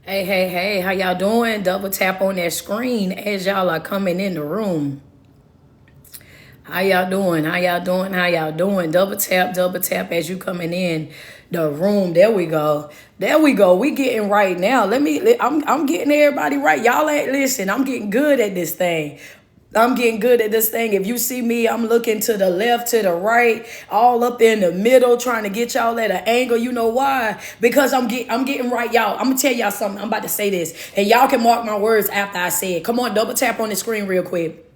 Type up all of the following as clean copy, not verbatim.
Hey, hey, hey, how y'all doing? Double tap on that screen as y'all are coming in the room. How y'all doing? How y'all doing? How y'all doing? Double tap as you coming in the room. There we go. There we go. We getting right now. I'm getting everybody right. Y'all ain't listen. I'm getting good at this thing. I'm getting good at this thing. If you see me, I'm looking to the left, to the right, all up in the middle, trying to get y'all at an angle. You know why? Because I'm getting right, y'all. I'm gonna tell y'all something. I'm about to say this, and y'all can mark my words after I say it. Come on, double tap on the screen real quick.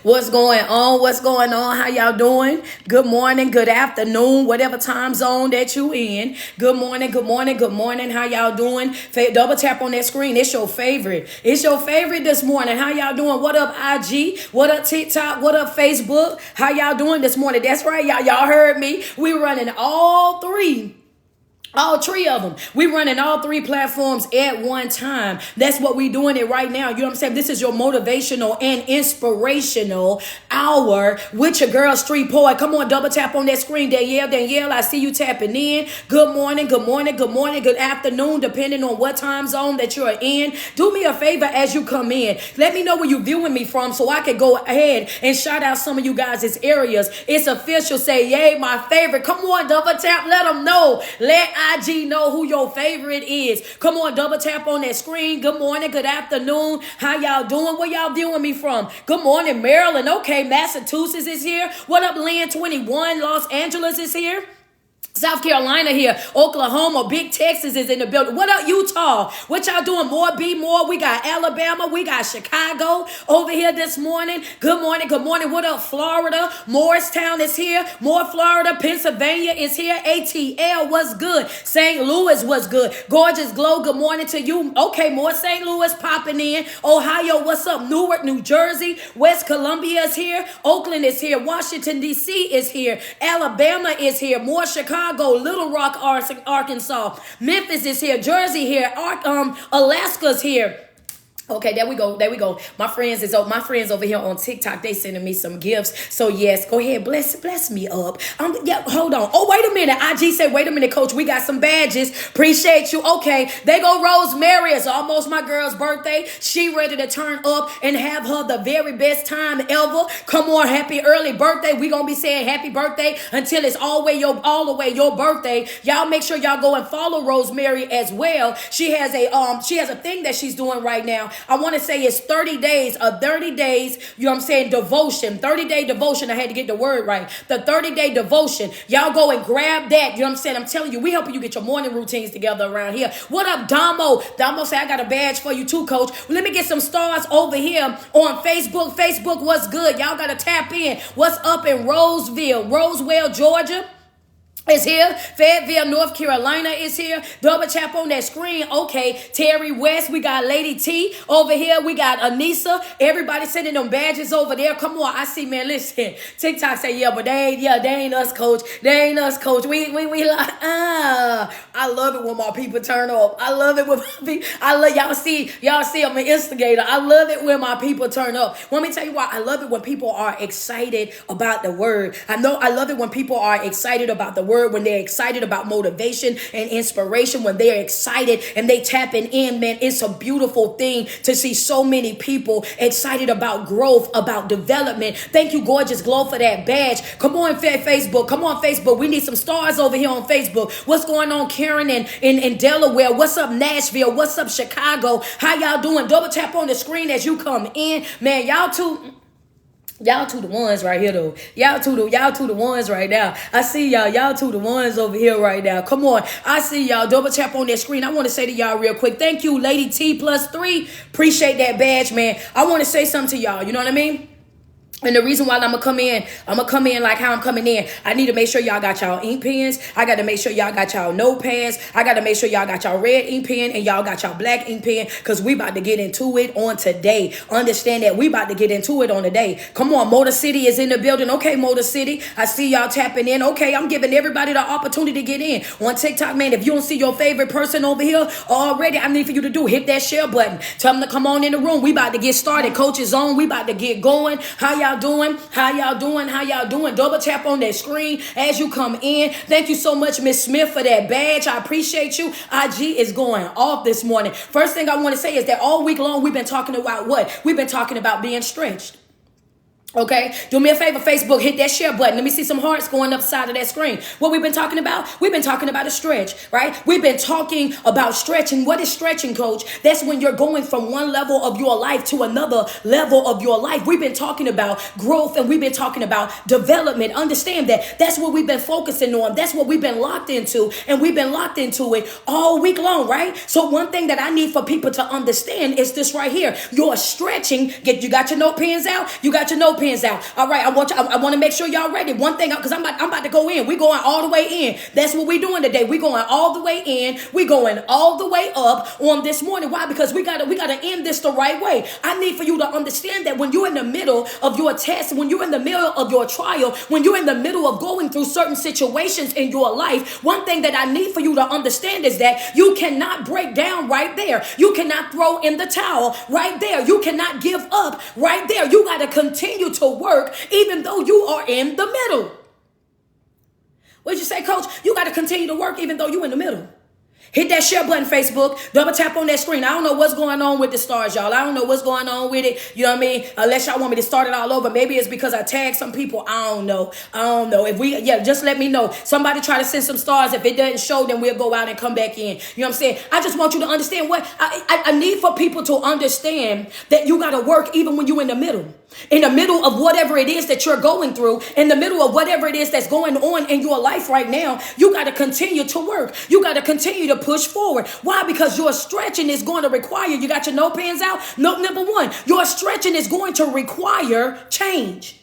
What's going on? What's going on? How y'all doing? Good morning, good afternoon, whatever time zone that you in. Good morning, good morning, good morning. How y'all doing? Double tap on that screen. It's your favorite. It's your favorite this morning. How y'all doing? What up, IG? What up, TikTok? What up, Facebook? How y'all doing this morning? That's right, y'all. Y'all heard me. We running all three of them. We running all three platforms at one time. That's what we doing it right now. You know what I'm saying? This is your motivational and inspirational hour with your girl Street Poet. Come on, double tap on that screen. Danielle, I see you tapping in. Good morning, good morning, good morning, good afternoon, depending on what time zone that you're in. Do me a favor as you come in. Let me know where you're viewing me from so I can go ahead and shout out some of you guys' areas. It's official. Say, yay, my favorite. Come on, double tap. Let them know. Let IG know who your favorite is. Come on, double tap on that screen. Good morning, good afternoon. How y'all doing? Where y'all viewing me from? Good morning, Maryland. Okay, Massachusetts is here. What up, Land 21? Los Angeles is here. South Carolina here, Oklahoma, Big Texas is in the building. What up, Utah? What y'all doing? More, be more. We got Alabama. We got Chicago over here this morning. Good morning. Good morning. What up, Florida? Morristown is here. More Florida. Pennsylvania is here. ATL, what's good? St. Louis, what's good? Gorgeous Glow, good morning to you. Okay, more St. Louis popping in. Ohio, what's up? Newark, New Jersey. West Columbia is here. Oakland is here. Washington, D.C. is here. Alabama is here. More Chicago. Little Rock, Arkansas. Memphis is here. Jersey here. Alaska's here. Okay, there we go. There we go. My friends over here on TikTok. They sending me some gifts. So yes, go ahead, bless me up. Yeah, hold on. Oh, wait a minute. IG said, wait a minute, Coach. We got some badges. Appreciate you. Okay, they go Rosemary. It's almost my girl's birthday. She ready to turn up and have her the very best time ever. Come on, happy early birthday. We gonna be saying happy birthday until it's all the way your birthday. Y'all make sure y'all go and follow Rosemary as well. She has a thing that she's doing right now. I want to say it's 30 days, you know what I'm saying, devotion, 30-day devotion. I had to get the word right. The 30-day devotion. Y'all go and grab that. You know what I'm saying? I'm telling you, we helping you get your morning routines together around here. What up, Damo? Damo say, I got a badge for you too, Coach. Well, let me get some stars over here on Facebook. Facebook, what's good? Y'all got to tap in. What's up in Roswell, Georgia? Is here. Fayetteville, North Carolina is here. Double tap on that screen. Okay. Terry West. We got Lady T over here. We got Anissa. Everybody sending them badges over there. Come on. I see, man. Listen. TikTok say, yeah, but they ain't us, Coach. They ain't us, Coach. We like, I love it when my people turn up. I love it when my people, y'all see I'm an instigator. I love it when my people turn up. Let me tell you why. I love it when people are excited about the word. I love it when people are excited about the word, when they're excited about motivation and inspiration, when they're excited and they tapping in, man. It's a beautiful thing to see so many people excited about growth, about development. Thank you, Gorgeous Glow, for that badge. Come on, Facebook. Come on, Facebook. We need some stars over here on Facebook. What's going on, Karen in Delaware? What's up, Nashville? What's up, Chicago? How y'all doing? Double tap on the screen as you come in. Man, y'all two the ones right here though. Y'all two the ones right now. I see y'all. Y'all two the ones over here right now. Come on. I see y'all. Double tap on that screen. I want to say to y'all real quick. Thank you, Lady T +3. Appreciate that badge, man. I want to say something to y'all. You know what I mean? And the reason why I'm gonna come in like how I'm coming in. I need to make sure y'all got y'all ink pens. I got to make sure y'all got y'all notepads. I got to make sure y'all got y'all red ink pen and y'all got y'all black ink pen, because we about to get into it on today. Understand that we about to get into it on today. Come on, Motor City is in the building. Okay, Motor City, I see y'all tapping in. Okay, I'm giving everybody the opportunity to get in. On TikTok, man, if you don't see your favorite person over here already, I need for you to hit that share button. Tell them to come on in the room. We about to get started. Coach is on. We about to get going. How y'all y'all doing? How y'all doing? How y'all doing? Double tap on that screen as you come in. Thank you so much, Miss Smith, for that badge. I appreciate you. IG is going off this morning. First thing I want to say is that all week long we've been talking about what? We've been talking about being stretched. Okay, do me a favor, Facebook, hit that share button. Let me see some hearts going up the side of that screen. What we've been talking about? We've been talking about a stretch, right? We've been talking about stretching. What is stretching, coach? That's when you're going from one level of your life to another level of your life. We've been talking about growth and we've been talking about development. Understand that that's what we've been focusing on. That's what we've been locked into, and we've been locked into it all week long, right? So one thing that I need for people to understand is this right here. You're stretching. You got your note pens out? You got your note pens out. All right, I want to make sure y'all ready. One thing, because I'm about to go in. We're going all the way in. That's what we're doing today. We're going all the way in. We're going all the way up on this morning. Why? Because we gotta end this the right way. I need for you to understand that when you're in the middle of your test, when you're in the middle of your trial, when you're in the middle of going through certain situations in your life, one thing that I need for you to understand is that you cannot break down right there. You cannot throw in the towel right there. You cannot give up right there. You got to continue to work even though you are in the middle. What'd you say, coach? You got to continue to work even though you're in the middle. Hit that share button, Facebook. Double tap on that screen. I don't know what's going on with the stars, y'all. I don't know what's going on with it. You know what I mean? Unless y'all want me to start it all over. Maybe it's because I tagged some people. I don't know. Just let me know. Somebody try to send some stars. If it doesn't show, then we'll go out and come back in. You know what I'm saying? I just want you to understand what I need for people to understand that you got to work even when you're in the middle. In the middle of whatever it is that you're going through, in the middle of whatever it is that's going on in your life right now, you got to continue to work. You got to continue to push forward. Why? Because your stretching is going to require, you got your note pens out? Note number one, your stretching is going to require change.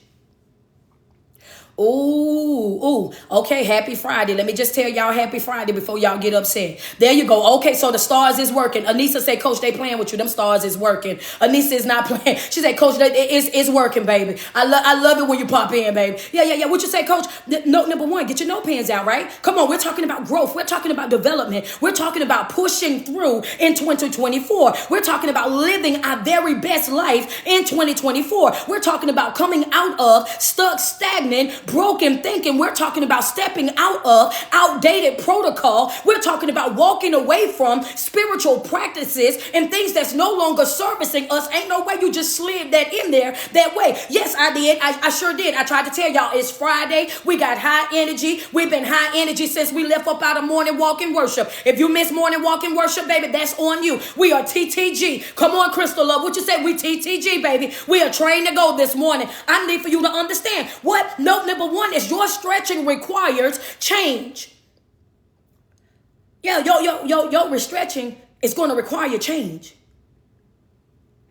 Ooh, okay, happy Friday. Let me just tell y'all happy Friday before y'all get upset. There you go. Okay, so the stars is working. Anissa said, coach, they playing with you. Them stars is working. Anissa is not playing. She said, coach, it's working, baby. I love it when you pop in, baby. Yeah. What you say, coach? Note number one, get your note pens out, right? Come on, we're talking about growth. We're talking about development. We're talking about pushing through in 2024. We're talking about living our very best life in 2024. We're talking about coming out of stuck, stagnant, broken thinking. We're talking about stepping out of outdated protocol. We're talking about walking away from spiritual practices and things that's no longer servicing us. Ain't no way you just slid that in there that way. Yes, I did. I sure did. I tried to tell y'all it's Friday. We got high energy. We've been high energy since we left up out of morning walk and worship. If you miss morning walk and worship, baby, that's on you. We are TTG. Come on, Crystal Love. What you say? We TTG, baby. We are trained to go this morning. I need for you to understand what note number one is. Your stretching requires change. Yeah, your stretching is going to require change.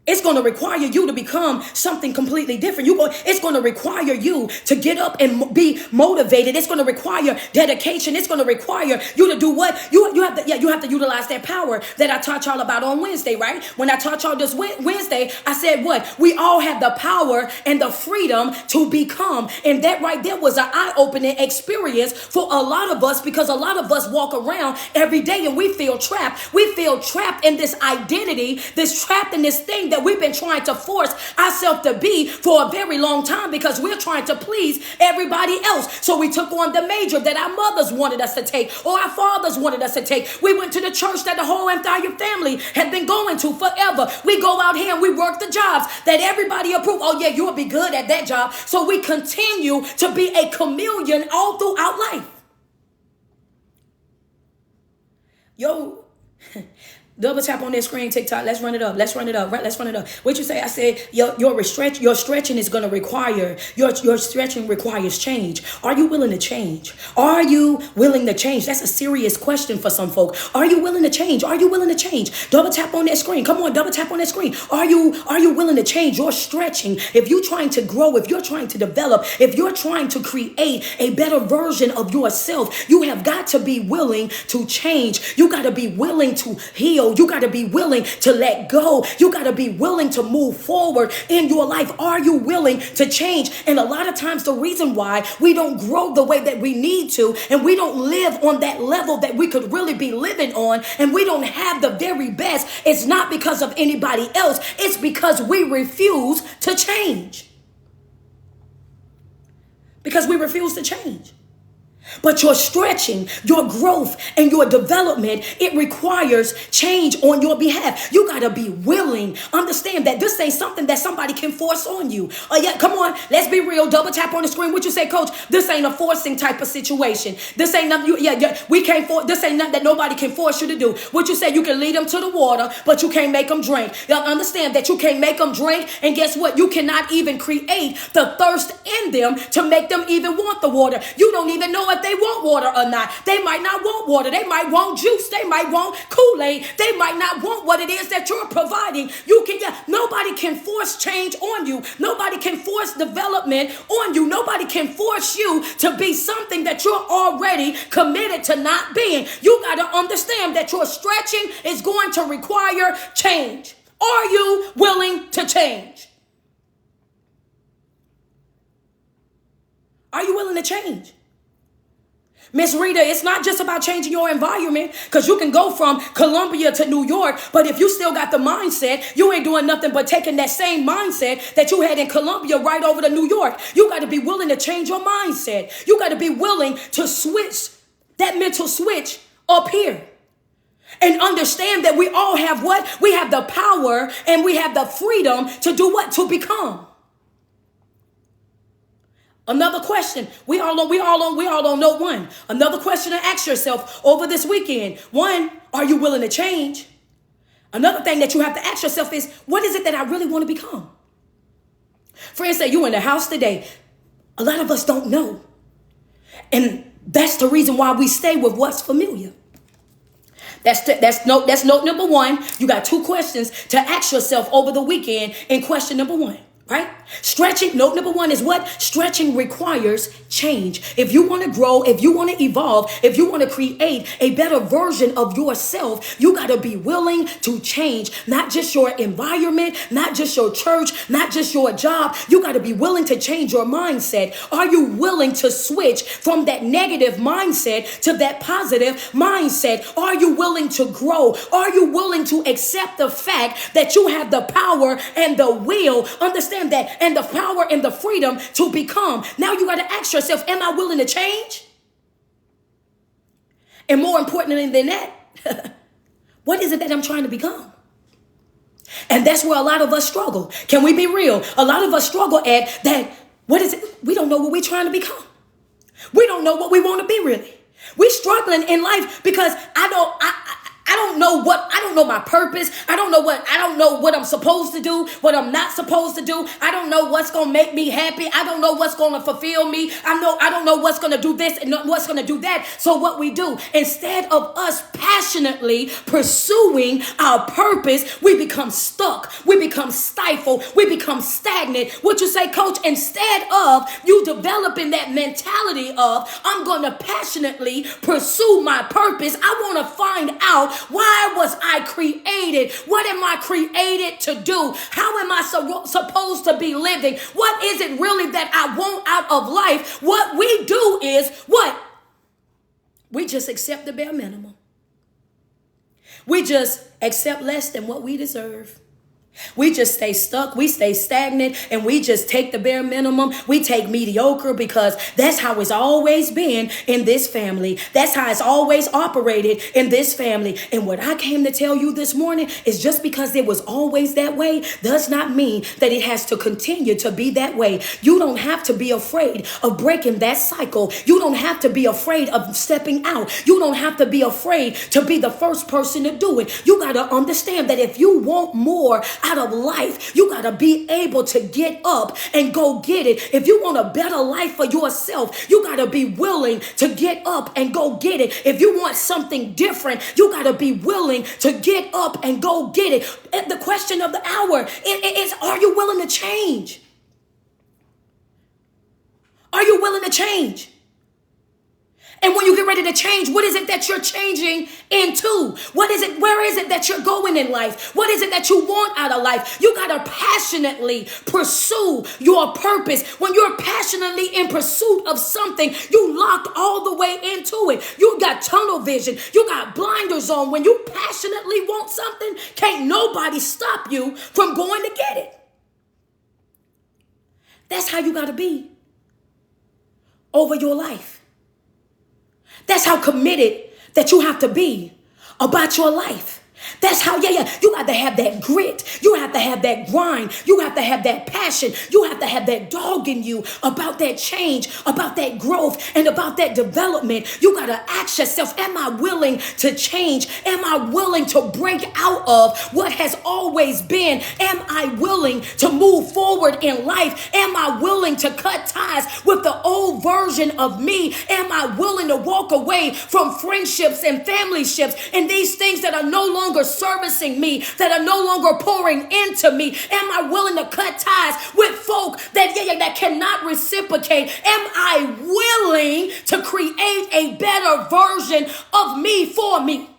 It's going to require you to become something completely different. It's going to require you to get up and be motivated. It's going to require dedication. It's going to require you to do what? You have to utilize that power that I taught y'all about on Wednesday, right? When I taught y'all this Wednesday, I said what? We all have the power and the freedom to become. And that right there was an eye-opening experience for a lot of us, because a lot of us walk around every day and we feel trapped. We feel trapped in this identity, trapped in this thing that we've been trying to force ourselves to be for a very long time, because we're trying to please everybody else. So we took on the major that our mothers wanted us to take, or our fathers wanted us to take. We went to the church that the whole entire family had been going to forever. We go out here and we work the jobs that everybody approved. Oh yeah, you'll be good at that job. So we continue to be a chameleon all throughout life. Yo, double tap on that screen, TikTok. Let's run it up. What you say? I said your stretching is going to require, your stretching requires change. Are you willing to change? Are you willing to change? That's a serious question for some folk. Are you willing to change? Are you willing to change? Double tap on that screen. Come on, double tap on that screen. Are you willing to change? Your stretching. If you're trying to grow, if you're trying to develop, if you're trying to create a better version of yourself, you have got to be willing to change. You got to be willing to heal. You got to be willing to let go. You got to be willing to move forward in your life. Are you willing to change? And a lot of times the reason why we don't grow the way that we need to, and we don't live on that level that we could really be living on, and we don't have the very best, it's not because of anybody else. It's because we refuse to change. because we refuse to change. But your stretching, your growth, and your development, it requires change on your behalf. You got to be willing. Understand that this ain't something that somebody can force on you. Yeah, come on, let's be real. Double tap on the screen. What you say, coach? This ain't a forcing type of situation. This ain't nothing. We can't force. This ain't nothing that nobody can force you to do. What you say? You can lead them to the water, but you can't make them drink. Y'all understand that you can't make them drink, and guess what? You cannot even create the thirst in them to make them even want the water. You don't even know if they want water or not. They might not want water. They might want juice. They might want Kool-Aid. They might not want what it is that you're providing. Nobody can force change on you. Nobody can force development on you. Nobody can force you to be something that you're already committed to not being. You got to understand that your stretching is going to require change. Are you willing to change? Are you willing to change? Miss Rita, it's not just about changing your environment, because you can go from Columbia to New York, but if you still got the mindset, you ain't doing nothing but taking that same mindset that you had in Columbia right over to New York. You got to be willing to change your mindset. You got to be willing to switch that mental switch up here. And understand that we all have what? We have the power and we have the freedom to do what? To become. Another question, we all don't know one. Another question to ask yourself over this weekend. One, are you willing to change? Another thing that you have to ask yourself is, what is it that I really want to become? Friends, say you in the house today. A lot of us don't know. And that's the reason why we stay with what's familiar. That's note number one. You got two questions to ask yourself over the weekend in question number one. Right? Stretching, note number one is what? Stretching requires change. If you want to grow, if you want to evolve, if you want to create a better version of yourself, you got to be willing to change. Not just your environment, not just your church, not just your job. You got to be willing to change your mindset. Are you willing to switch from that negative mindset to that positive mindset? Are you willing to grow? Are you willing to accept the fact that you have the power and the will? Understand that, and the power and the freedom to become. Now you got to ask yourself, am I willing to change? And more importantly than that, what is it that I'm trying to become? And that's where a lot of us struggle. Can we be real? A lot of us struggle at that. What is it? We don't know what we're trying to become. We don't know what we want to be really. We're struggling in life because I don't know my purpose. I don't know what I'm supposed to do, what I'm not supposed to do. I don't know what's going to make me happy. I don't know what's going to fulfill me. I don't know what's going to do this and what's going to do that. So what we do, instead of us passionately pursuing our purpose, we become stuck. We become stifled. We become stagnant. What you say, coach? Instead of you developing that mentality of, I'm going to passionately pursue my purpose. I want to find out, why was I created? What am I created to do? How am I supposed to be living? What is it really that I want out of life? What we do is what? We just accept the bare minimum. We just accept less than what we deserve. We just stay stuck. We stay stagnant, and we just take the bare minimum. We take mediocre because that's how it's always been in this family. That's how it's always operated in this family. And what I came to tell you this morning is just because it was always that way does not mean that it has to continue to be that way. You don't have to be afraid of breaking that cycle. You don't have to be afraid of stepping out. You don't have to be afraid to be the first person to do it. You got to understand that if you want more out of life, you got to be able to get up and go get it. If you want a better life for yourself, you got to be willing to get up and go get it. If you want something different, you got to be willing to get up and go get it. The question of the hour is, are you willing to change? Are you willing to change? And when you get ready to change, what is it that you're changing into? What is it? Where is it that you're going in life? What is it that you want out of life? You got to passionately pursue your purpose. When you're passionately in pursuit of something, you locked all the way into it. You got tunnel vision. You got blinders on. When you passionately want something, can't nobody stop you from going to get it. That's how you got to be. over your life. That's how committed that you have to be about your life. That's how, you got to have that grit. You have to have that grind. You have to have that passion. You have to have that dog in you about that change, about that growth, and about that development. You got to ask yourself, am I willing to change? Am I willing to break out of what has always been? Am I willing to move forward in life? Am I willing to cut ties with the old version of me? Am I willing to walk away from friendships and family ships and these things that are no longer servicing me, that are no longer pouring into me? Am I willing to cut ties with folk that cannot reciprocate? Am I willing to create a better version of me for me?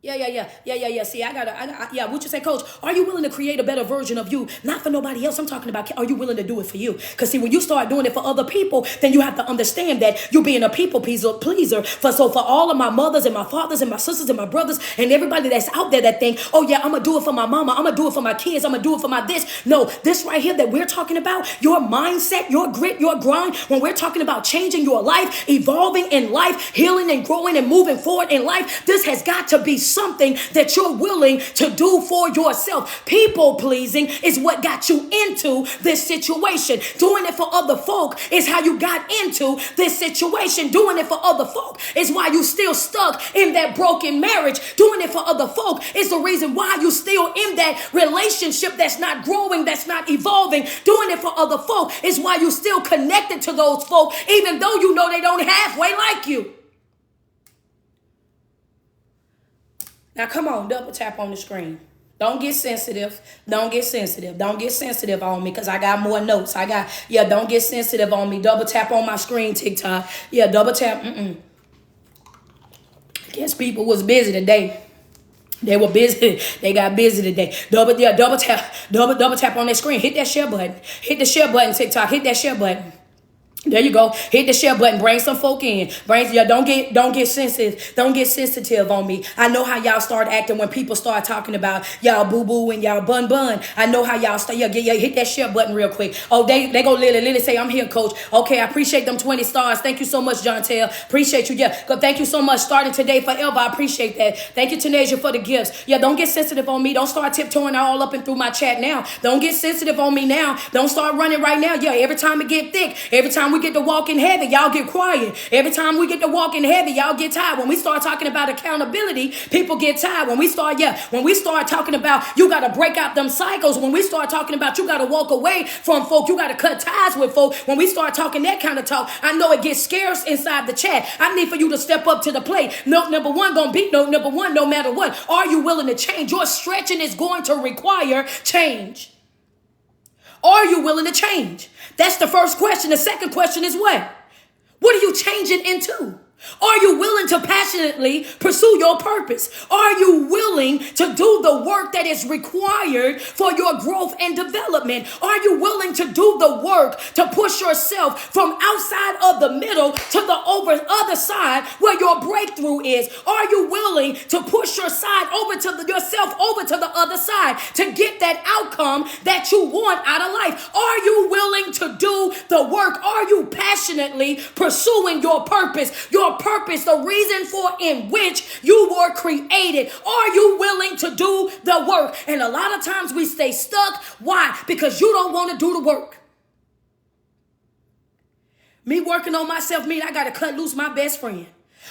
Yeah. See, what you say, coach? Are you willing to create a better version of you? Not for nobody else. I'm talking about, are you willing to do it for you? Because see, when you start doing it for other people, then you have to understand that you're being a people pleaser. For all of my mothers and my fathers and my sisters and my brothers and everybody that's out there that think, oh yeah, I'm going to do it for my mama. I'm going to do it for my kids. I'm going to do it for my this. No, this right here that we're talking about, your mindset, your grit, your grind, when we're talking about changing your life, evolving in life, healing and growing and moving forward in life, this has got to be something that you're willing to do for yourself. People pleasing is what got you into this situation. Doing it for other folk is how you got into this situation. Doing it for other folk is why you still stuck in that broken marriage. Doing it for other folk is the reason why you still in that relationship that's not growing, that's not evolving. Doing it for other folk is why you still connected to those folk, even though you know they don't halfway like you. Now, come on, double tap on the screen. Don't get sensitive. Don't get sensitive. Don't get sensitive on me because I got more notes. Don't get sensitive on me. Double tap on my screen, TikTok. Yeah, double tap. I guess people was busy today. They were busy. They got busy today. Double tap on that screen. Hit that share button. Hit the share button, TikTok. Hit that share button. There you go. Hit the share button. Bring some folk in. Don't get sensitive. Don't get sensitive on me. I know how y'all start acting when people start talking about y'all boo boo and y'all bun bun. I know how y'all start. Hit that share button real quick. Oh, they go Lily say I'm here, coach. Okay, I appreciate them 20 stars. Thank you so much, John Tell. Appreciate you. Yeah, thank you so much. Starting today forever. I appreciate that. Thank you, Tanasia, for the gifts. Yeah, don't get sensitive on me. Don't start tiptoeing all up and through my chat now. Don't get sensitive on me now. Don't start running right now. Yeah, every time it get thick, every time we get to walk in heavy, y'all get quiet. Every time we get to walk in heavy, y'all get tired. When we start talking about accountability, people get tired. When we start talking about you got to break out them cycles, when we start talking about you got to walk away from folk, you got to cut ties with folk, when we start talking that kind of talk, I know it gets scarce inside the chat. I need for you to step up to the plate. Note number one gonna be note number one no matter what. Are you willing to change? Your stretching is going to require change. Are you willing to change? That's the first question. The second question is what? What are you changing into? Are you willing to passionately pursue your purpose? Are you willing to do the work that is required for your growth and development? Are you willing to do the work to push yourself from outside of the middle to the other side where your breakthrough is? Are you willing to push yourself over to the other side to get that outcome that you want out of life? Are you willing to do the work? Are you passionately pursuing your purpose? Your purpose, the reason for in which you were created. Are you willing to do the work? And a lot of times we stay stuck. Why? Because you don't want to do the work. Me working on myself mean I got to cut loose my best friend.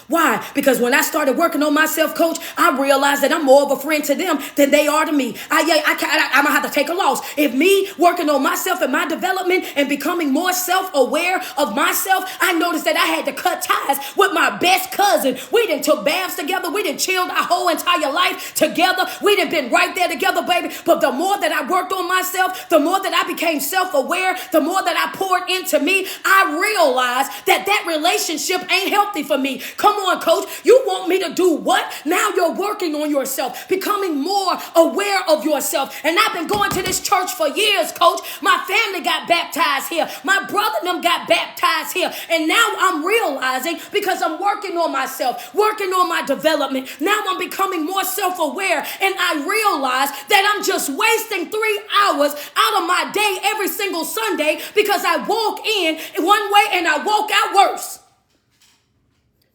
Why? Because when I started working on myself, coach, I realized that I'm more of a friend to them than they are to me. I'm going to have to take a loss. If me working on myself and my development and becoming more self-aware of myself, I noticed that I had to cut ties with my best cousin. We done took baths together. We done chilled our whole entire life together. We done been right there together, baby. But the more that I worked on myself, the more that I became self-aware, the more that I poured into me, I realized that relationship ain't healthy for me. Come on, coach. You want me to do what? Now you're working on yourself, becoming more aware of yourself. And I've been going to this church for years, coach. My family got baptized here. My brother and them got baptized here. And now I'm realizing because I'm working on myself, working on my development. Now I'm becoming more self-aware and I realize that I'm just wasting 3 hours out of my day every single Sunday because I walk in one way and I walk out worse.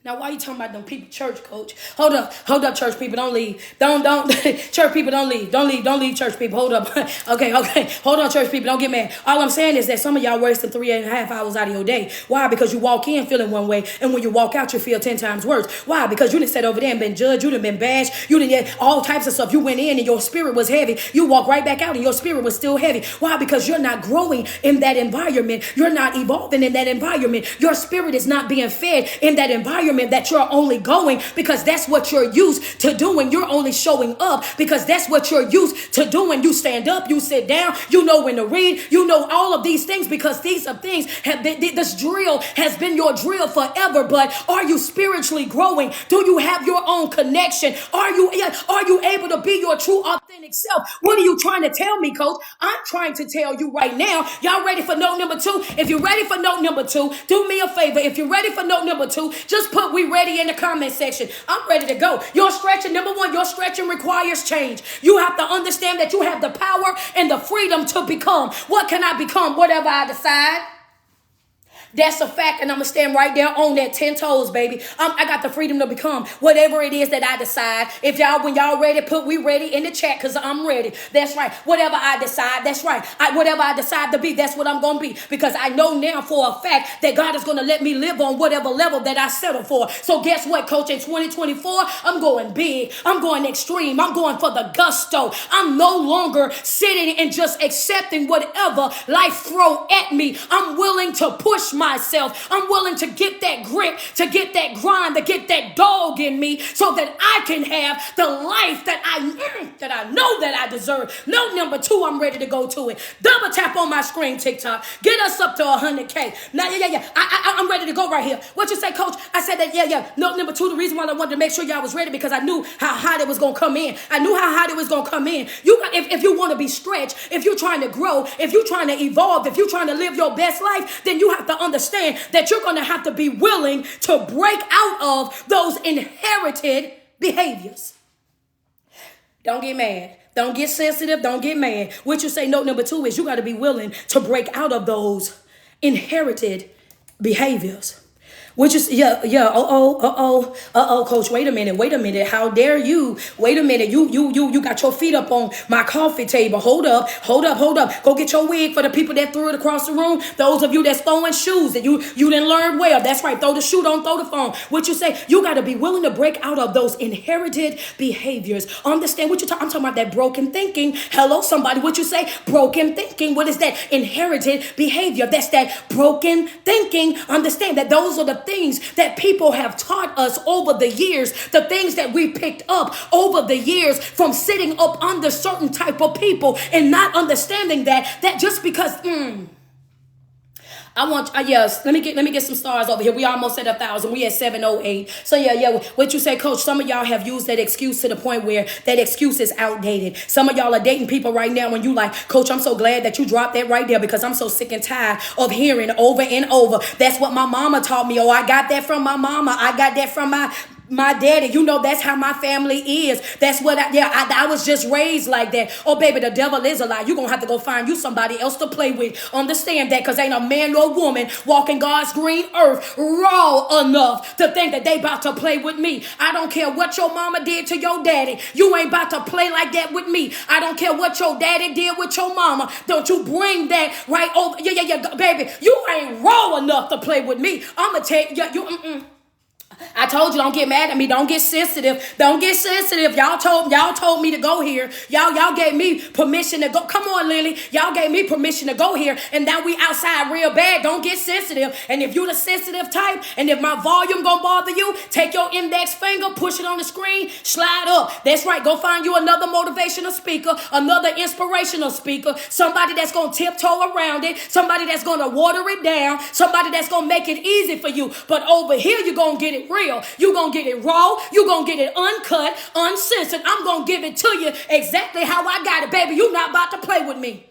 Now, why you talking about them people, church, coach? Hold up, church people, don't leave. Don't, church people, don't leave. Don't leave, church people, hold up. Okay, hold on, church people, don't get mad. All I'm saying is that some of y'all wasting 3.5 hours out of your day. Why? Because you walk in feeling one way, and when you walk out, you feel 10 times worse. Why? Because you done sat over there and been judged, you done been bashed, you done get all types of stuff. You went in and your spirit was heavy. You walk right back out and your spirit was still heavy. Why? Because you're not growing in that environment. You're not evolving in that environment. Your spirit is not being fed in that environment that you're only going because that's what you're used to doing. You're only showing up because that's what you're used to doing. You stand up, you sit down, you know when to read, you know all of these things because these are things have been, this drill has been your drill forever. But are you spiritually growing? Do you have your own connection? Are you able to be your true authentic self? What are you trying to tell me, coach? I'm trying to tell you right now. Y'all ready for note number 2? If you're ready for note number 2, do me a favor. If you're ready for note number 2, just put "we ready" in the comment section. I'm ready to go. Your stretching, number 1, your stretching requires change. You have to understand that you have the power and the freedom to become. What can I become? Whatever I decide. That's a fact, and I'm going to stand right there on that 10 toes, baby. I got the freedom to become whatever it is that I decide. When y'all ready, put "we ready" in the chat because I'm ready. That's right. Whatever I decide, that's right. Whatever I decide to be, that's what I'm going to be because I know now for a fact that God is going to let me live on whatever level that I settle for. So guess what, coach? In 2024, I'm going big. I'm going extreme. I'm going for the gusto. I'm no longer sitting and just accepting whatever life throw at me. I'm willing to push myself. I'm willing to get that grit, to get that grind, to get that dog in me so that I can have the life that I know that I deserve. Note number 2, I'm ready to go to it. Double tap on my screen, TikTok. Get us up to 100K. Now, I'm ready to go right here. What you say, coach? I said that, Note number 2, the reason why I wanted to make sure y'all was ready because I knew how hot it was going to come in. I knew how hot it was going to come in. If you want to be stretched, if you're trying to grow, if you're trying to evolve, if you're trying to live your best life, then you have to understand that you're going to have to be willing to break out of those inherited behaviors. Don't get mad. Don't get sensitive. Don't get mad. What you say, note number 2 is you got to be willing to break out of those inherited behaviors. Which is, coach, wait a minute. How dare you? Wait a minute. You got your feet up on my coffee table. Hold up. Go get your wig for the people that threw it across the room. Those of you that's throwing shoes that you didn't learn well. That's right. Throw the shoe, don't throw the phone. What you say? You got to be willing to break out of those inherited behaviors. Understand what you're talking? I'm talking about that broken thinking. Hello, somebody. What you say? Broken thinking. What is that? Inherited behavior. That's that broken thinking. Understand that those are the things that people have taught us over the years, the things that we picked up over the years from sitting up under certain type of people and not understanding that just because I want yes. Let me get some stars over here. We almost at 1,000. We at 708. So what you say, coach? Some of y'all have used that excuse to the point where that excuse is outdated. Some of y'all are dating people right now when you like, coach, I'm so glad that you dropped that right there because I'm so sick and tired of hearing over and over. That's what my mama taught me. Oh, I got that from my mama. I got that from my daddy. You know, that's how my family is. That's what I was just raised like that. Oh, baby, the devil is a lie. You're going to have to go find you somebody else to play with. Understand that because ain't a man nor woman walking God's green earth raw enough to think that they about to play with me. I don't care what your mama did to your daddy. You ain't about to play like that with me. I don't care what your daddy did with your mama. Don't you bring that right over. Baby, you ain't raw enough to play with me. I'm going to tell you. I told you, don't get mad at me. Don't get sensitive. Don't get sensitive. Y'all told me to go here. Y'all gave me permission to go. Come on, Lily. Y'all gave me permission to go here. And now we outside real bad. Don't get sensitive. And if you the sensitive type, and if my volume gonna bother you, take your index finger, push it on the screen, slide up. That's right. Go find you another motivational speaker, another inspirational speaker, somebody that's gonna tiptoe around it, somebody that's gonna water it down, somebody that's gonna make it easy for you. But over here, you're gonna get it real. You're going to get it raw. You're going to get it uncut, uncensored. I'm going to give it to you exactly how I got it, baby. You're not about to play with me.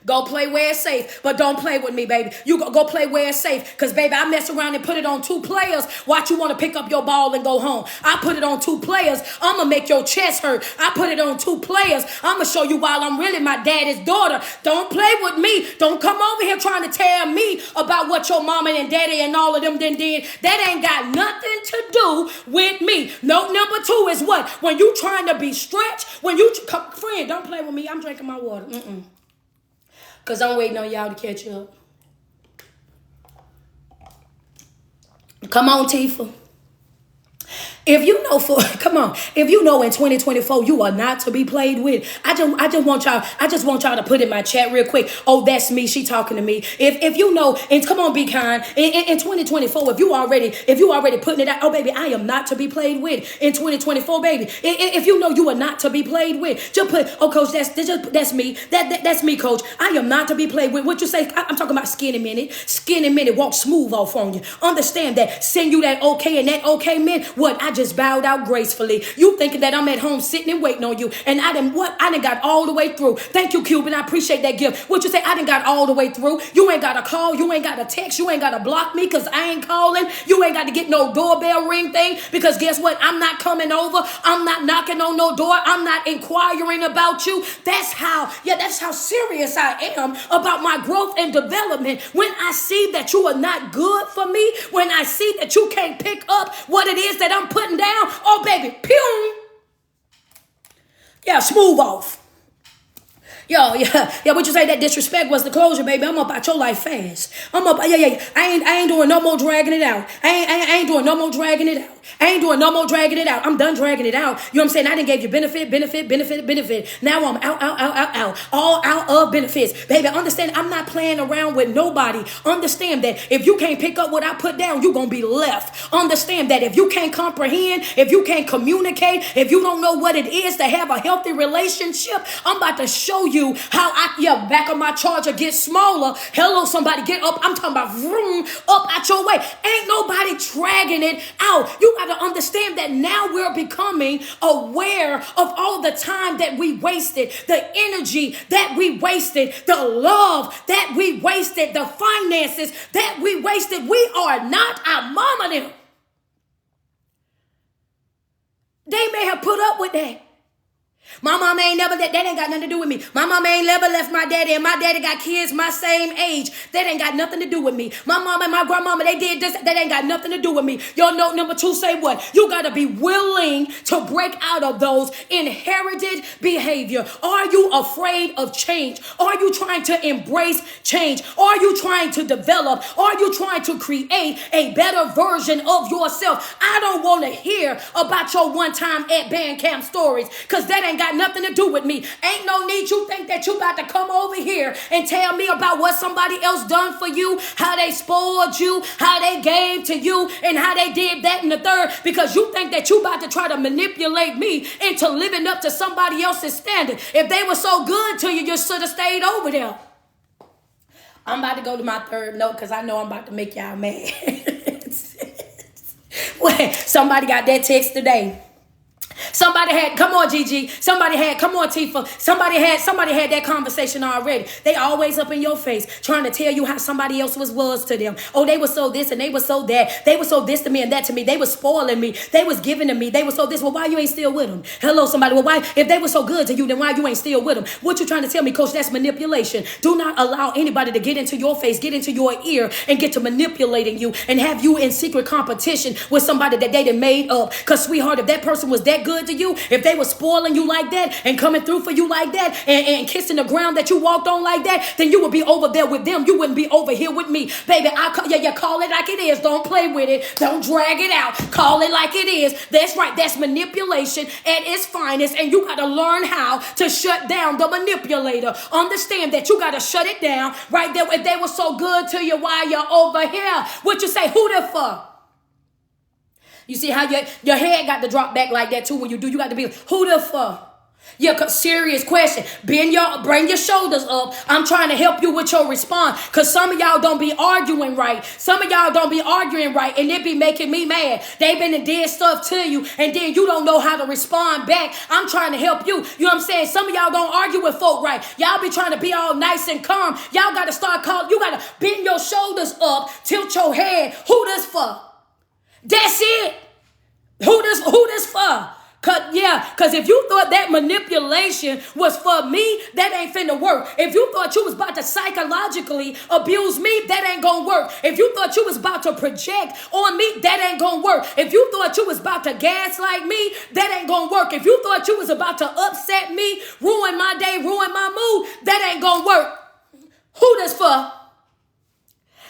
Go play where it's safe, but don't play with me, baby. You go play where it's safe, because, baby, I mess around and put it on 2 players. Watch you want to pick up your ball and go home. I put it on 2 players. I'm going to make your chest hurt. I put it on 2 players. I'm going to show you while I'm really my daddy's daughter. Don't play with me. Don't come over here trying to tell me about what your mama and daddy and all of them did. That ain't got nothing to do with me. Note number 2 is what? When you trying to be stretched, when you, friend, don't play with me. I'm drinking my water. Because I'm waiting on y'all to catch up. Come on, Tifa. If you know if you know in 2024 you are not to be played with, I just want y'all to put in my chat real quick. Oh, that's me. She talking to me. If you know, and come on, be kind. In 2024, if you already putting it out, oh baby, I am not to be played with. In 2024, baby, if you know you are not to be played with, just put, oh coach, that's me. That's me, coach. I am not to be played with. What you say? I'm talking about skinny minute. Skinny minute walk smooth off on you. Understand that. Send you that okay, and that okay meant what? I just bowed out gracefully. You thinking that I'm at home sitting and waiting on you, and I done got all the way through. Thank you, Cuban. I appreciate that gift. What you say? I done got all the way through. You ain't got to call. You ain't got to text. You ain't got to block me because I ain't calling. You ain't got to get no doorbell ring thing because guess what? I'm not coming over. I'm not knocking on no door. I'm not inquiring about you. That's how serious I am about my growth and development. When I see that you are not good for me, when I see that you can't pick up what it is that I'm putting down, oh baby, pew. Yeah, smooth off. Yo, yeah, what you say? That disrespect was the closure, baby. I'm up out your life fast. I'm up, yeah. I ain't doing no more dragging it out. I ain't doing no more dragging it out. I ain't doing no more dragging it out. I'm done dragging it out. You know what I'm saying? I done gave you benefit. Now I'm out. All out of benefits. Baby, understand, I'm not playing around with nobody. Understand that if you can't pick up what I put down, you're going to be left. Understand that if you can't comprehend, if you can't communicate, if you don't know what it is to have a healthy relationship, I'm about to show you how back of my charger gets smaller. Hello, somebody, get up. I'm talking about vroom, up out your way. Ain't nobody dragging it out. You got to understand that now we're becoming aware of all the time that we wasted, the energy that we wasted, the love that we wasted, the finances that we wasted. We are not our mama them. They may have put up with that. My mama ain't never, that ain't got nothing to do with me. My mama ain't never left my daddy, and my daddy got kids my same age. That ain't got nothing to do with me. My mama and my grandmama, they did this. That ain't got nothing to do with me. Your note number 2 say what? You got to be willing to break out of those inherited behavior. Are you afraid of change? Are you trying to embrace change? Are you trying to develop? Are you trying to create a better version of yourself? I don't want to hear about your one-time at band camp stories, because that ain't got nothing to do with me. Ain't no need you think that you about to come over here and tell me about what somebody else done for you, how they spoiled you, how they gave to you, and how they did that and the third, because you think that you about to try to manipulate me into living up to somebody else's standard. If they were so good to you, you should have stayed over there. I'm about to go to my 3rd note because I know I'm about to make y'all mad. Well, somebody got that text today. Somebody had, come on, Gigi. Somebody had, come on, Tifa. Somebody had that conversation already. They always up in your face trying to tell you how somebody else was to them. Oh, they were so this and they were so that. They were so this to me and that to me. They were spoiling me. They was giving to me. They were so this. Well, why you ain't still with them? Hello, somebody. Well, why? If they were so good to you, then why you ain't still with them? What you trying to tell me, coach? That's manipulation. Do not allow anybody to get into your face, get into your ear, and get to manipulating you and have you in secret competition with somebody that they done made up. Because, sweetheart, if that person was that good to you, if they were spoiling you like that and coming through for you like that and kissing the ground that you walked on like that, then you would be over there with them. You wouldn't be over here with me. Baby, call it like it is. Don't play with it. Don't drag it out. Call it like it is. That's right. That's manipulation at its finest, and you got to learn how to shut down the manipulator. Understand that you got to shut it down right there. If they were so good to you while you're over here, what you say, who the fuck? You see how your head got to drop back like that too when you do. You got to be, who the fuck? Yeah, serious question. Bring your shoulders up. I'm trying to help you with your response. Cause some of y'all don't be arguing right. Some of y'all don't be arguing right, and it be making me mad. They been and did stuff to you, and then you don't know how to respond back. I'm trying to help you. You know what I'm saying? Some of y'all don't argue with folk right. Y'all be trying to be all nice and calm. Y'all gotta start calling. You gotta bend your shoulders up, tilt your head. Who this for? That's it. Who this for? Cause if you thought that manipulation was for me, that ain't finna work. If you thought you was about to psychologically abuse me, that ain't gonna work. If you thought you was about to project on me, that ain't gonna work. If you thought you was about to gaslight me, that ain't gonna work. If you thought you was about to upset me, ruin my day, ruin my mood, that ain't gonna work. Who this for?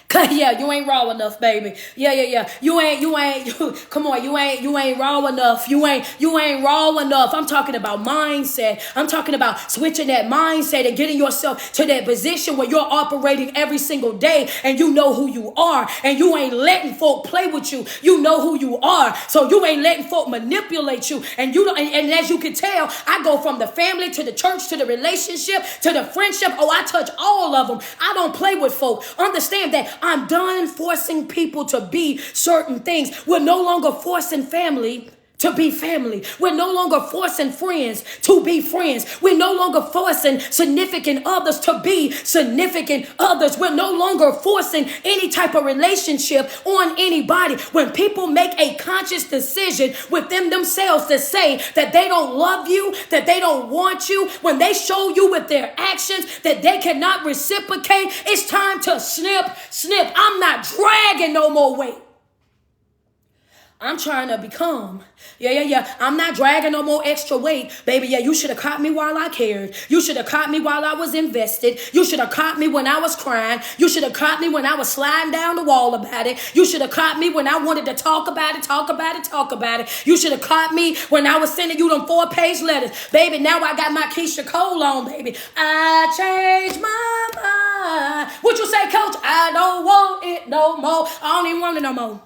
Cause yeah, you ain't raw enough, baby. Yeah. You ain't. Come on, you ain't raw enough. You ain't raw enough. I'm talking about mindset. I'm talking about switching that mindset and getting yourself to that position where you're operating every single day and you know who you are and you ain't letting folk play with you. You know who you are, so you ain't letting folk manipulate you. And you don't. And as you can tell, I go from the family to the church to the relationship to the friendship. Oh, I touch all of them. I don't play with folk. Understand that. I'm done forcing people to be certain things. We're no longer forcing family to be family. We're no longer forcing friends to be friends. We're no longer forcing significant others to be significant others. We're no longer forcing any type of relationship on anybody. When people make a conscious decision within themselves to say that they don't love you, that they don't want you, when they show you with their actions that they cannot reciprocate, it's time to snip. I'm not dragging no more weight. I'm trying to become. Yeah. I'm not dragging no more extra weight. Baby, yeah, you should have caught me while I cared. You should have caught me while I was invested. You should have caught me when I was crying. You should have caught me when I was sliding down the wall about it. You should have caught me when I wanted to talk about it. You should have caught me when I was sending you them 4-page letters. Baby, now I got my Keisha Cole on, baby. I changed my mind. What you say, coach? I don't want it no more. I don't even want it no more.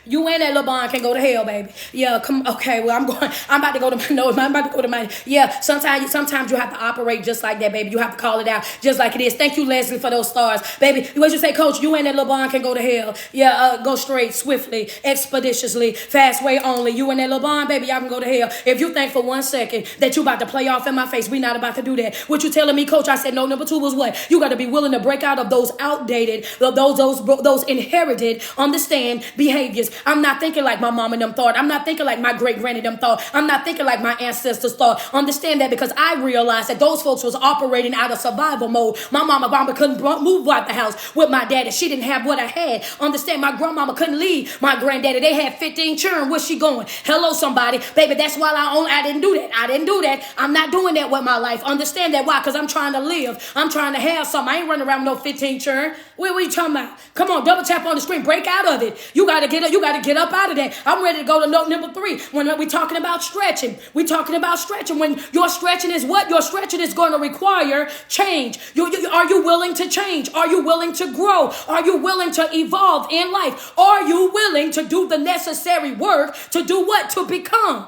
You and that little bond can go to hell, baby. Yeah, come. Okay, well, I'm about to go to my. Yeah, sometimes you have to operate just like that, baby. You have to call it out just like it is. Thank you, Leslie, for those stars, baby. What you say, coach? You and that little bond can go to hell. Yeah, go straight, swiftly, expeditiously, fast way only. You and that little bond, baby, y'all can go to hell. If you think for 1 second that you about to play off in my face, we not about to do that. What you telling me, coach? I said no. Number 2 was what? You got to be willing to break out of those outdated, those inherited, understand behaviors. I'm not thinking like my mom and them thought. I'm not thinking like my great granny them thought. I'm not thinking like my ancestors thought. Understand that, because I realized that those folks was operating out of survival mode. My mama couldn't move out the house with my daddy. She didn't have what I had. Understand, my grandmama couldn't leave my granddaddy. They had 15 children. Where's she going? Hello, somebody. Baby, that's why I didn't do that. I'm not doing that with my life. Understand that. Why? Because I'm trying to live. I'm trying to have something. I ain't running around with no 15 children. What are you talking about? Come on, double tap on the screen. Break out of it. You got to get up out of that. I'm ready to go to note number 3. When we're talking about stretching, when your stretching is what? Your stretching is going to require change. Are you willing to change? Are you willing to grow? Are you willing to evolve in life? Are you willing to do the necessary work to do what? To become.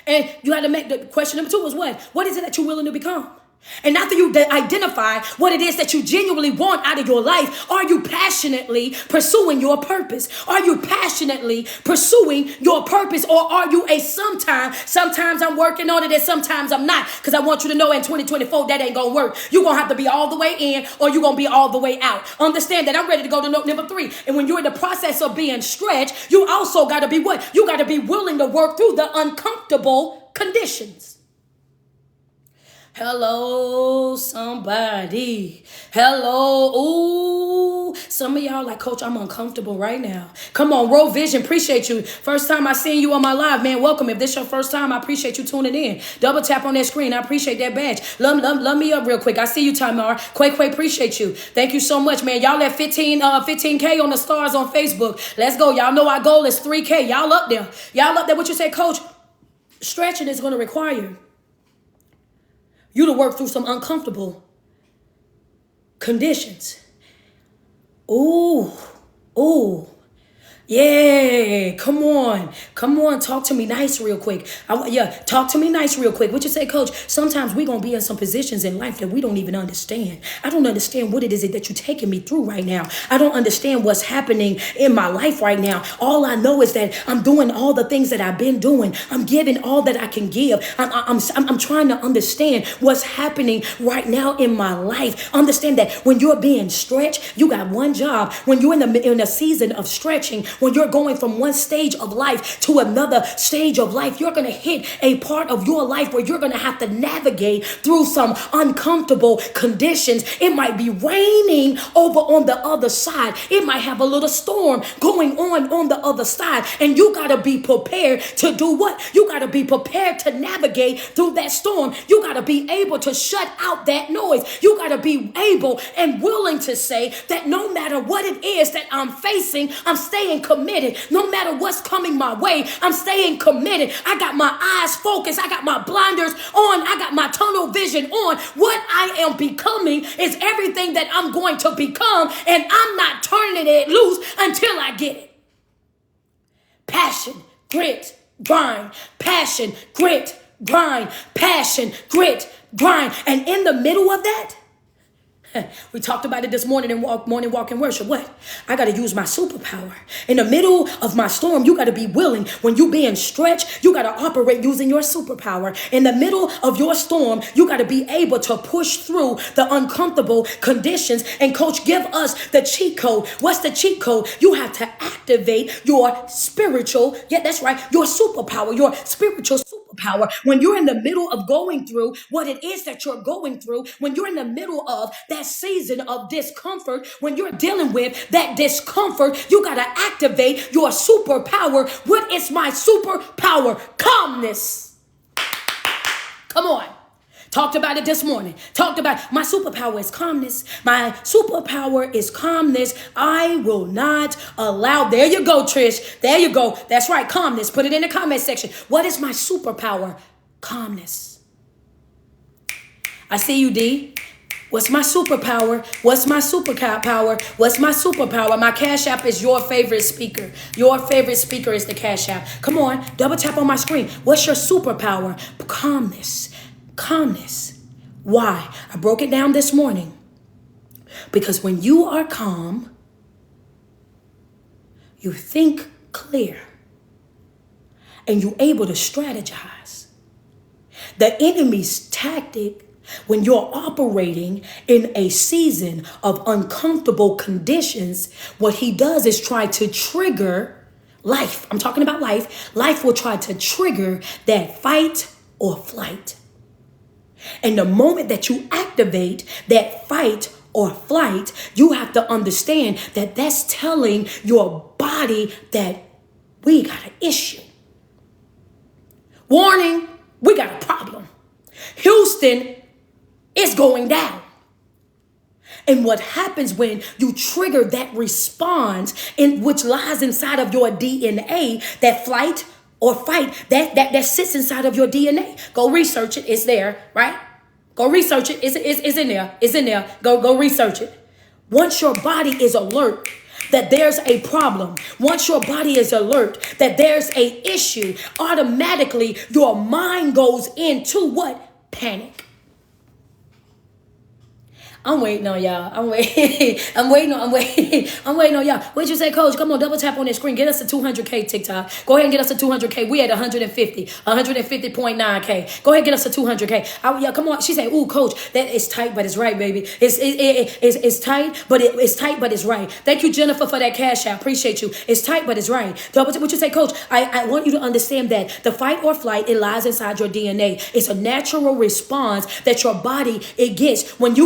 And you had to make the question number 2 was what? What is it that you're willing to become? And after you identify what it is that you genuinely want out of your life, are you passionately pursuing your purpose? Are you passionately pursuing your purpose? Or are you a sometimes I'm working on it and sometimes I'm not? Because I want you to know in 2024, that ain't going to work. You're going to have to be all the way in or you're going to be all the way out. Understand that. I'm ready to go to note number 3. And when you're in the process of being stretched, you also got to be what? You got to be willing to work through the uncomfortable conditions. Hello, somebody. Hello. Ooh, some of y'all like, coach, I'm uncomfortable right now. Come on, Row Vision, appreciate you. First time I seen you on my live, man, welcome. If this your first time, I appreciate you tuning in. Double tap on that screen. I appreciate that badge. Love me up real quick. I see you, Tamar. Quay, appreciate you. Thank you so much, man. Y'all at 15K on the stars on Facebook. Let's go. Y'all know our goal is 3K. Y'all up there. What you say, coach? Stretching is going to require you to work through some uncomfortable conditions. Ooh. Yeah, come on. Come on, talk to me nice real quick. Talk to me nice real quick. What you say, coach? Sometimes we're going to be in some positions in life that we don't even understand. I don't understand what it is that you're taking me through right now. I don't understand what's happening in my life right now. All I know is that I'm doing all the things that I've been doing. I'm giving all that I can give. I'm trying to understand what's happening right now in my life. Understand that when you're being stretched, you got one job. When you're in a season of stretching, when you're going from one stage of life to another stage of life, you're going to hit a part of your life where you're going to have to navigate through some uncomfortable conditions. It might be raining over on the other side. It might have a little storm going on the other side. And you got to be prepared to do what? You got to be prepared to navigate through that storm. You got to be able to shut out that noise. You got to be able and willing to say that no matter what it is that I'm facing, I'm staying committed. No matter what's coming my way, I'm staying committed. I got my eyes focused. I got my blinders on. I got my tunnel vision on. What I am becoming is everything that I'm going to become, and I'm not turning it loose until I get it. Passion, grit, grind. Passion, grit, grind. Passion, grit, grind. And in the middle of that, we talked about it this morning in morning walk and worship. What? I got to use my superpower. In the middle of my storm, you got to be willing. When you being stretched, you got to operate using your superpower. In the middle of your storm, you got to be able to push through the uncomfortable conditions. And coach, give us the cheat code. What's the cheat code? You have to activate your spiritual, that's right, your superpower, your spiritual superpower. When you're in the middle of going through what it is that you're going through, when you're in the middle of that season of discomfort, when you're dealing with that discomfort, you got to activate your superpower. What is my superpower? Calmness. Come on. Talked about it this morning. Talked about my superpower is calmness. My superpower is calmness. I will not allow. There you go, Trish. There you go. That's right. Calmness. Put it in the comment section. What is my superpower? Calmness. I see you, D. What's my superpower? What's my superpower? What's my superpower? My Cash App is your favorite speaker. Your favorite speaker is the Cash App. Come on, double tap on my screen. What's your superpower? Calmness. Calmness. Why? I broke it down this morning. Because when you are calm, you think clear and you're able to strategize. The enemy's tactic, when you're operating in a season of uncomfortable conditions, what he does is try to trigger life. I'm talking about life. Life will try to trigger that fight or flight. And the moment that you activate that fight or flight, you have to understand that that's telling your body that we got an issue. Warning, we got a problem. Houston, it's going down. And what happens when you trigger that response, in which lies inside of your DNA, that flight or fight, that sits inside of your DNA. Go research it. It's there, right? Go research it. It's in there. It's in there. Go research it. Once your body is alert that there's a problem, once your body is alert that there's a issue, automatically your mind goes into what? Panic. I'm waiting on y'all. I'm waiting on y'all. What'd you say, coach? Come on, double tap on the screen. Get us to 200K TikTok. Go ahead and get us to 200K. We at 150.9K. Go ahead and get us to 200K. Come on. She said, ooh, coach, that is tight, but it's right, baby. It's tight, but it's tight, but it's right. Thank you, Jennifer, for that cash out. Appreciate you. It's tight, but it's right. What you say, coach? I want you to understand that the fight or flight, it lies inside your DNA. It's a natural response that your body, it gets when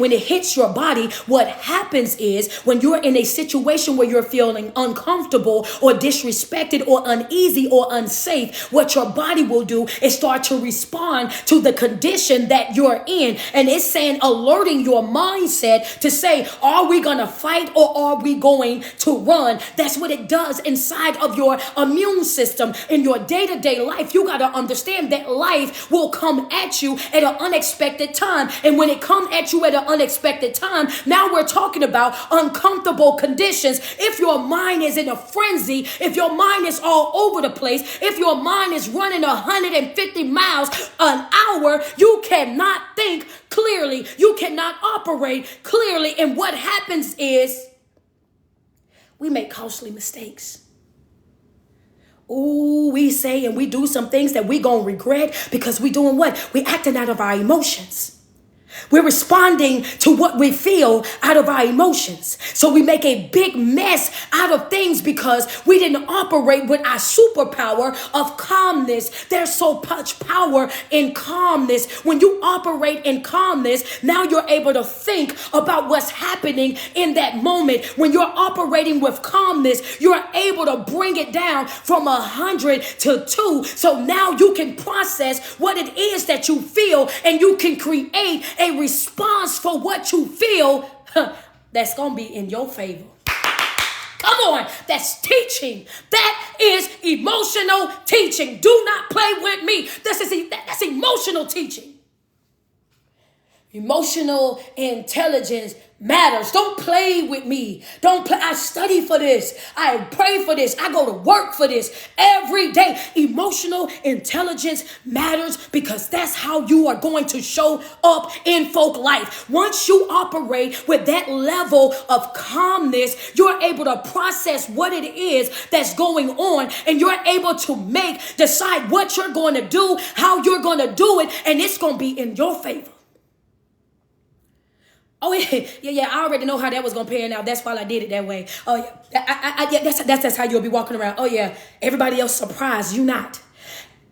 it hits your body. What happens is when you're in a situation where you're feeling uncomfortable or disrespected or uneasy or unsafe, what your body will do is start to respond to the condition that you're in. And it's saying, alerting your mindset to say, are we going to fight or are we going to run? That's what it does inside of your immune system. In your day-to-day life, you got to understand that life will come at you at an unexpected time. And when it comes at you at an unexpected time. Now we're talking about uncomfortable conditions. If your mind is in a frenzy, if your mind is all over the place, if your mind is running 150 miles an hour, you cannot think clearly. You cannot operate clearly. And what happens is we make costly mistakes. Ooh, we say and we do some things that we gonna regret because we doing what? We acting out of our emotions. We're responding to what we feel out of our emotions. So we make a big mess out of things because we didn't operate with our superpower of calmness. There's so much power in calmness. When you operate in calmness, now you're able to think about what's happening in that moment. When you're operating with calmness, you're able to bring it down from 100 to 2. So now you can process what it is that you feel, and you can create a response for what you feel that's going to be in your favor. Come on, that's teaching. That is emotional teaching. Do not play with me. That's emotional teaching. Emotional intelligence matters. Don't play with me. Don't play. I study for this. I pray for this. I go to work for this every day. Emotional intelligence matters because that's how you are going to show up in folk life. Once you operate with that level of calmness, you're able to process what it is that's going on, and you're able to decide what you're going to do, how you're going to do it, and it's going to be in your favor. Oh, yeah, I already know how that was going to pan out. That's why I did it that way. Oh, yeah, that's how you'll be walking around. Oh, yeah, everybody else surprised, you not.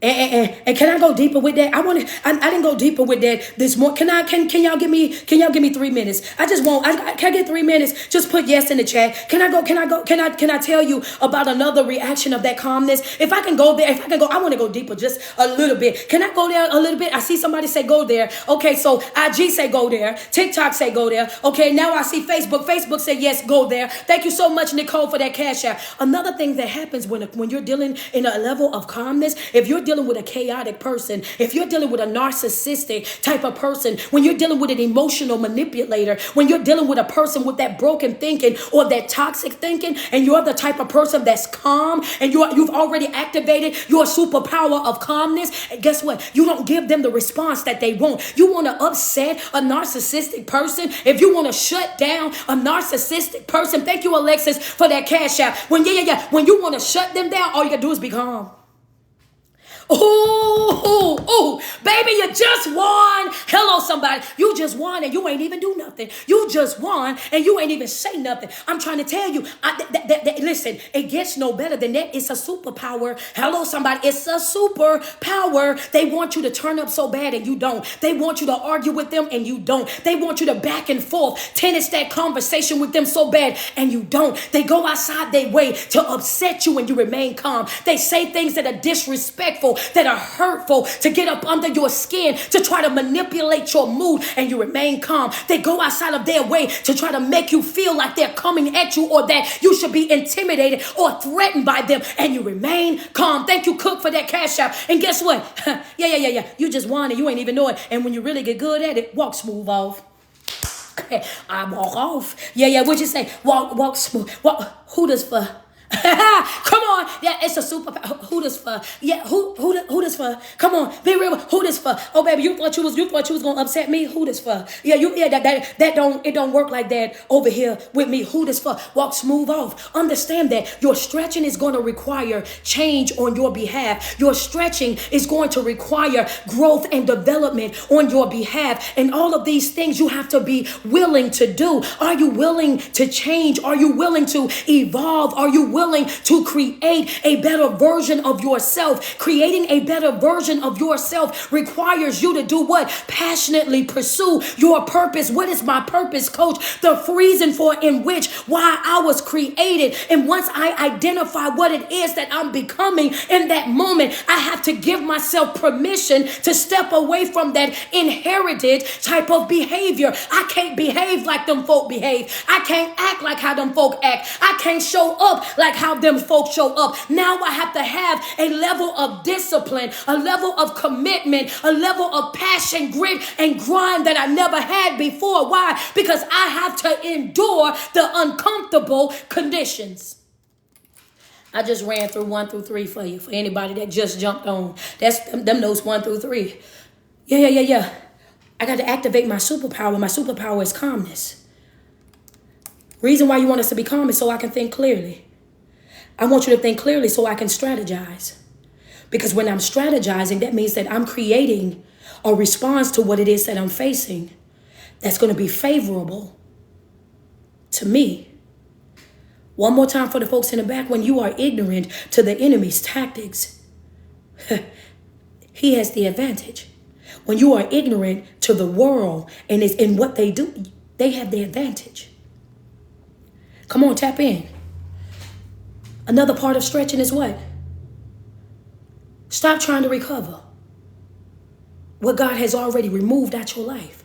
And can I go deeper with that? I didn't go deeper with that this morning. Can y'all give me 3 minutes? Can I get 3 minutes? Just put yes in the chat. Can I tell you about another reaction of that calmness? If I can go, I want to go deeper just a little bit. Can I go there a little bit? I see somebody say go there. Okay, so IG say go there. TikTok say go there. Okay, now I see Facebook. Facebook say yes, go there. Thank you so much, Nicole, for that cash out. Another thing that happens when you're dealing in a level of calmness, if you're dealing with a chaotic person, if you're dealing with a narcissistic type of person, when you're dealing with an emotional manipulator, when you're dealing with a person with that broken thinking or that toxic thinking, and you're the type of person that's calm, and you've already activated your superpower of calmness, and guess what? You don't give them the response that they want. You want to upset a narcissistic person, if you want to shut down a narcissistic person, thank you, Alexis, for that cash out. When you want to shut them down, all you gotta do is be calm. Ooh, baby, you just won. Hello, somebody. You just won and you ain't even do nothing. You just won and you ain't even say nothing. I'm trying to tell you, listen, it gets no better than that. It's a superpower. Hello, somebody. It's a superpower. They want you to turn up so bad and you don't. They want you to argue with them and you don't. They want you to back and forth, tennis that conversation with them so bad and you don't. They go outside their way to upset you and you remain calm. They say things that are disrespectful, that are hurtful, to get up under your skin, to try to manipulate your mood, and you remain calm. They go outside of their way to try to make you feel like they're coming at you or that you should be intimidated or threatened by them, and you remain calm. Thank you, Cook, for that cash out. And guess what? Yeah. You just won and you ain't even know it. And when you really get good at it, walk smooth off. I walk off. Yeah. What'd you say? Walk smooth. Who does for? Come on. Yeah, it's a superpower. Who this for? Yeah, who this for? Come on, be real. Who this for? Oh, baby, you thought you was gonna upset me? Who this for? Yeah, it don't work like that over here with me. Who this for? Walk smooth off. Understand that your stretching is going to require change on your behalf. Your stretching is going to require growth and development on your behalf. And all of these things you have to be willing to do. Are you willing to change? Are you willing to evolve? Are you willing to create a better version of yourself? Creating a better version of yourself requires you to do what? Passionately pursue your purpose. What is my purpose, coach? The reason for why I was created. And once I identify what it is that I'm becoming in that moment, I have to give myself permission to step away from that inherited type of behavior. I can't behave like them folk behave. I can't act like how them folk act. I can't show up like like how them folks show up. Now I have to have a level of discipline, a level of commitment, a level of passion, grit, and grind that I never had before. Why? Because I have to endure the uncomfortable conditions. I just ran through 1 through 3 for you, for anybody that just jumped on. That's them notes 1 through 3. Yeah. I got to activate my superpower. My superpower is calmness. Reason why you want us to be calm is so I can think clearly. I want you to think clearly so I can strategize. Because when I'm strategizing, that means that I'm creating a response to what it is that I'm facing that's going to be favorable to me. One more time for the folks in the back. When you are ignorant to the enemy's tactics, he has the advantage. When you are ignorant to the world and is in what they do, they have the advantage. Come on, tap in. Another part of stretching is what? Stop trying to recover what God has already removed out your life.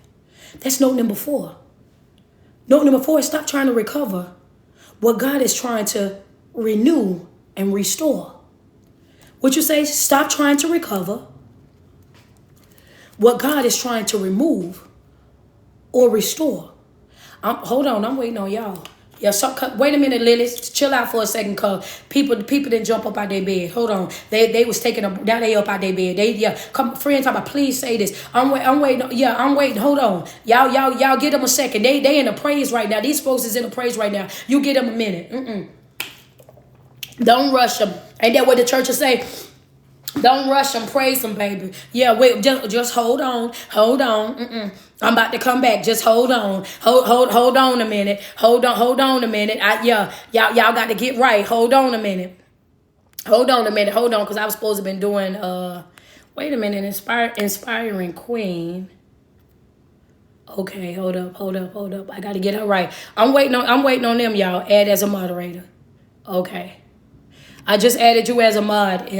That's note number 4. Note number 4 is stop trying to recover what God is trying to renew and restore. What you say? Stop trying to recover what God is trying to remove or restore. Hold on, I'm waiting on y'all. Yeah, wait a minute, Lily. Chill out for a second, cause people didn't jump up out their bed. Hold on, they was taking now they up out their bed. Come, friends, talk about, please say this. I'm waiting. Yeah, I'm waiting. Hold on, y'all get them a second. They in the praise right now. These folks is in the praise right now. You get them a minute. Don't rush them. Ain't that what the church will say? Don't rush them, praise them, baby. Yeah, wait, just hold on. I'm about to come back. Just hold on. Hold on a minute. Hold on a minute. Y'all got to get right. Hold on a minute. Hold on, because I was supposed to have been doing wait a minute, inspiring queen. Okay, hold up. I gotta get her right. I'm waiting on them, y'all. Add as a moderator. Okay. I just added you as a mod,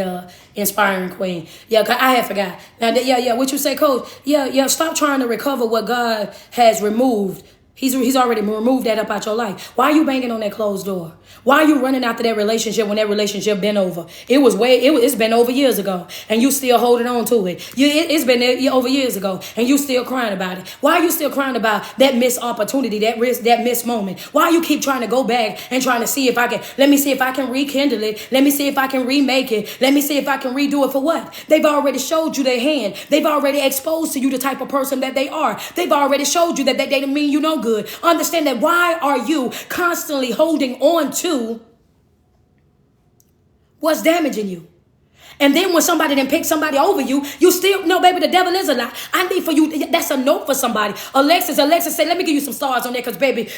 inspiring queen. Yeah, I had forgot. Now, what you say, coach? Yeah, stop trying to recover what God has removed. He's already removed that up out your life. Why are you banging on that closed door? Why are you running after that relationship when that relationship been over? It's been over years ago, and you still holding on to it. It's been over years ago, and you still crying about it. Why are you still crying about that missed opportunity, that risk, that missed moment? Why you keep trying to go back and trying to see if I can? Let me see if I can rekindle it. Let me see if I can remake it. Let me see if I can redo it for what? They've already showed you their hand. They've already exposed to you the type of person that they are. They've already showed you that they didn't mean you no good. Understand that. Why are you constantly holding on to what's damaging you? And then when somebody then picks somebody over you, you still, no, baby, the devil is a lie. I need for you, that's a note for somebody. Alexis said, let me give you some stars on there, because, baby,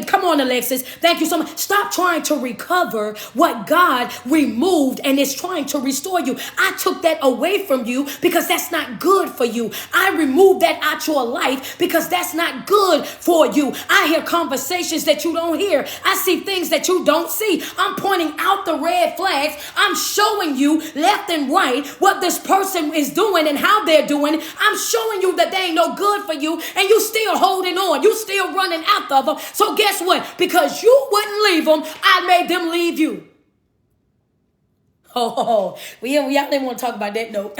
come on, Alexis. Thank you so much. Stop trying to recover what God removed and is trying to restore you. I took that away from you because that's not good for you. I removed that out your life because that's not good for you. I hear conversations that you don't hear. I see things that you don't see. I'm pointing out the red flags. I'm showing you left and right what this person is doing and how they're doing. I'm showing you that they ain't no good for you, and you still holding on. You still running after them. So guess what? Because you wouldn't leave them, I made them leave you. Well, y'all didn't want to talk about that note.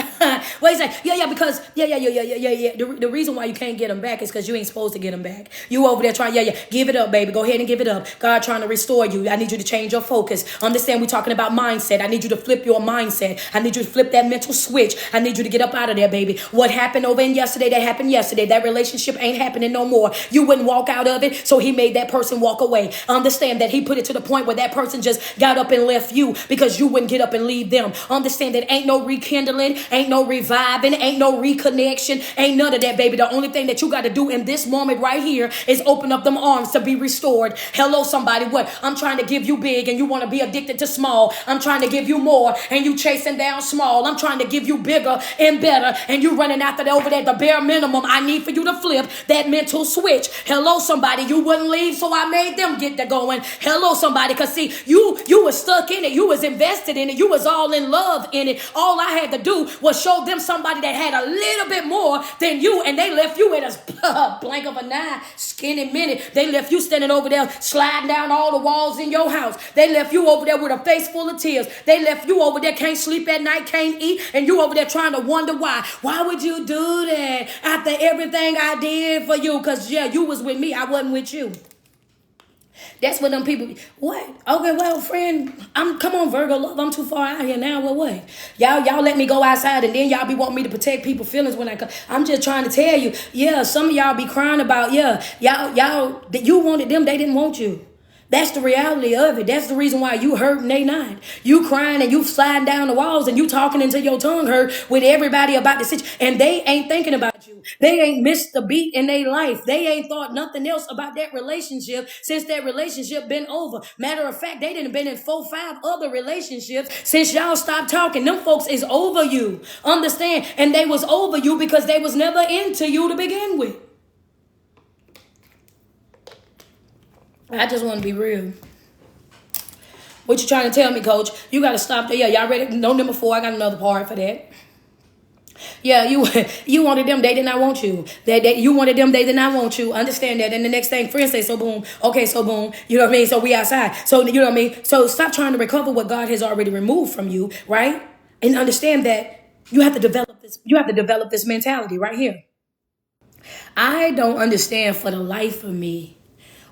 Well, he's like, because the reason why you can't get them back is because you ain't supposed to get them back. You over there trying, give it up, baby. Go ahead and give it up. God trying to restore you. I need you to change your focus. Understand, we're talking about mindset. I need you to flip your mindset. I need you to flip that mental switch. I need you to get up out of there, baby. What happened over in yesterday, that happened yesterday. That relationship ain't happening no more. You wouldn't walk out of it, so he made that person walk away. Understand that he put it to the point where that person just got up and left you because you wouldn't get up and leave them. Understand that ain't no rekindling, ain't no reviving, ain't no reconnection, ain't none of that, baby. The only thing that you got to do in this moment right here is open up them arms to be restored. Hello, somebody. What? I'm trying to give you big and you want to be addicted to small. I'm trying to give you more and you chasing down small. I'm trying to give you bigger and better and you running after that over there, the bare minimum. I need for you to flip that mental switch. Hello, somebody. You wouldn't leave, so I made them get to going. Hello, somebody. Because see, you was stuck in it. You was invested in it. You was was all in love in it. All I had to do was show them somebody that had a little bit more than you, and they left you at a blink of an eye, skinny minute. They left you standing over there sliding down all the walls in your house. They left you over there with a face full of tears. They left you over there, can't sleep at night, can't eat, and you over there trying to wonder why. Why would you do that after everything I did for you? Because, yeah, you was with me. I wasn't with you. That's what them people, what? Okay, well, friend, come on, Virgo, love, I'm too far out here now. What? Y'all let me go outside, and then y'all be wanting me to protect people's feelings when I come. I'm just trying to tell you, yeah, some of y'all be crying about, yeah, y'all, you wanted them, they didn't want you. That's the reality of it. That's the reason why you hurt and they not. You crying and you sliding down the walls and you talking until your tongue hurt with everybody about the situation. And they ain't thinking about you. They ain't missed a beat in their life. They ain't thought nothing else about that relationship since that relationship been over. Matter of fact, they done been in 4-5 other relationships since y'all stopped talking. Them folks is over you. Understand? And they was over you because they was never into you to begin with. I just want to be real. What you trying to tell me, coach? You got to stop there. Yeah, y'all ready? No, number 4. I got another part for that. Yeah, you wanted them. They did not want you. You wanted them. They did not want you. Understand that. And the next thing, friends say, so boom. Okay, so boom. You know what I mean? So we outside. So, you know what I mean? So stop trying to recover what God has already removed from you, right? And understand that you have to develop this. You have to develop this mentality right here. I don't understand for the life of me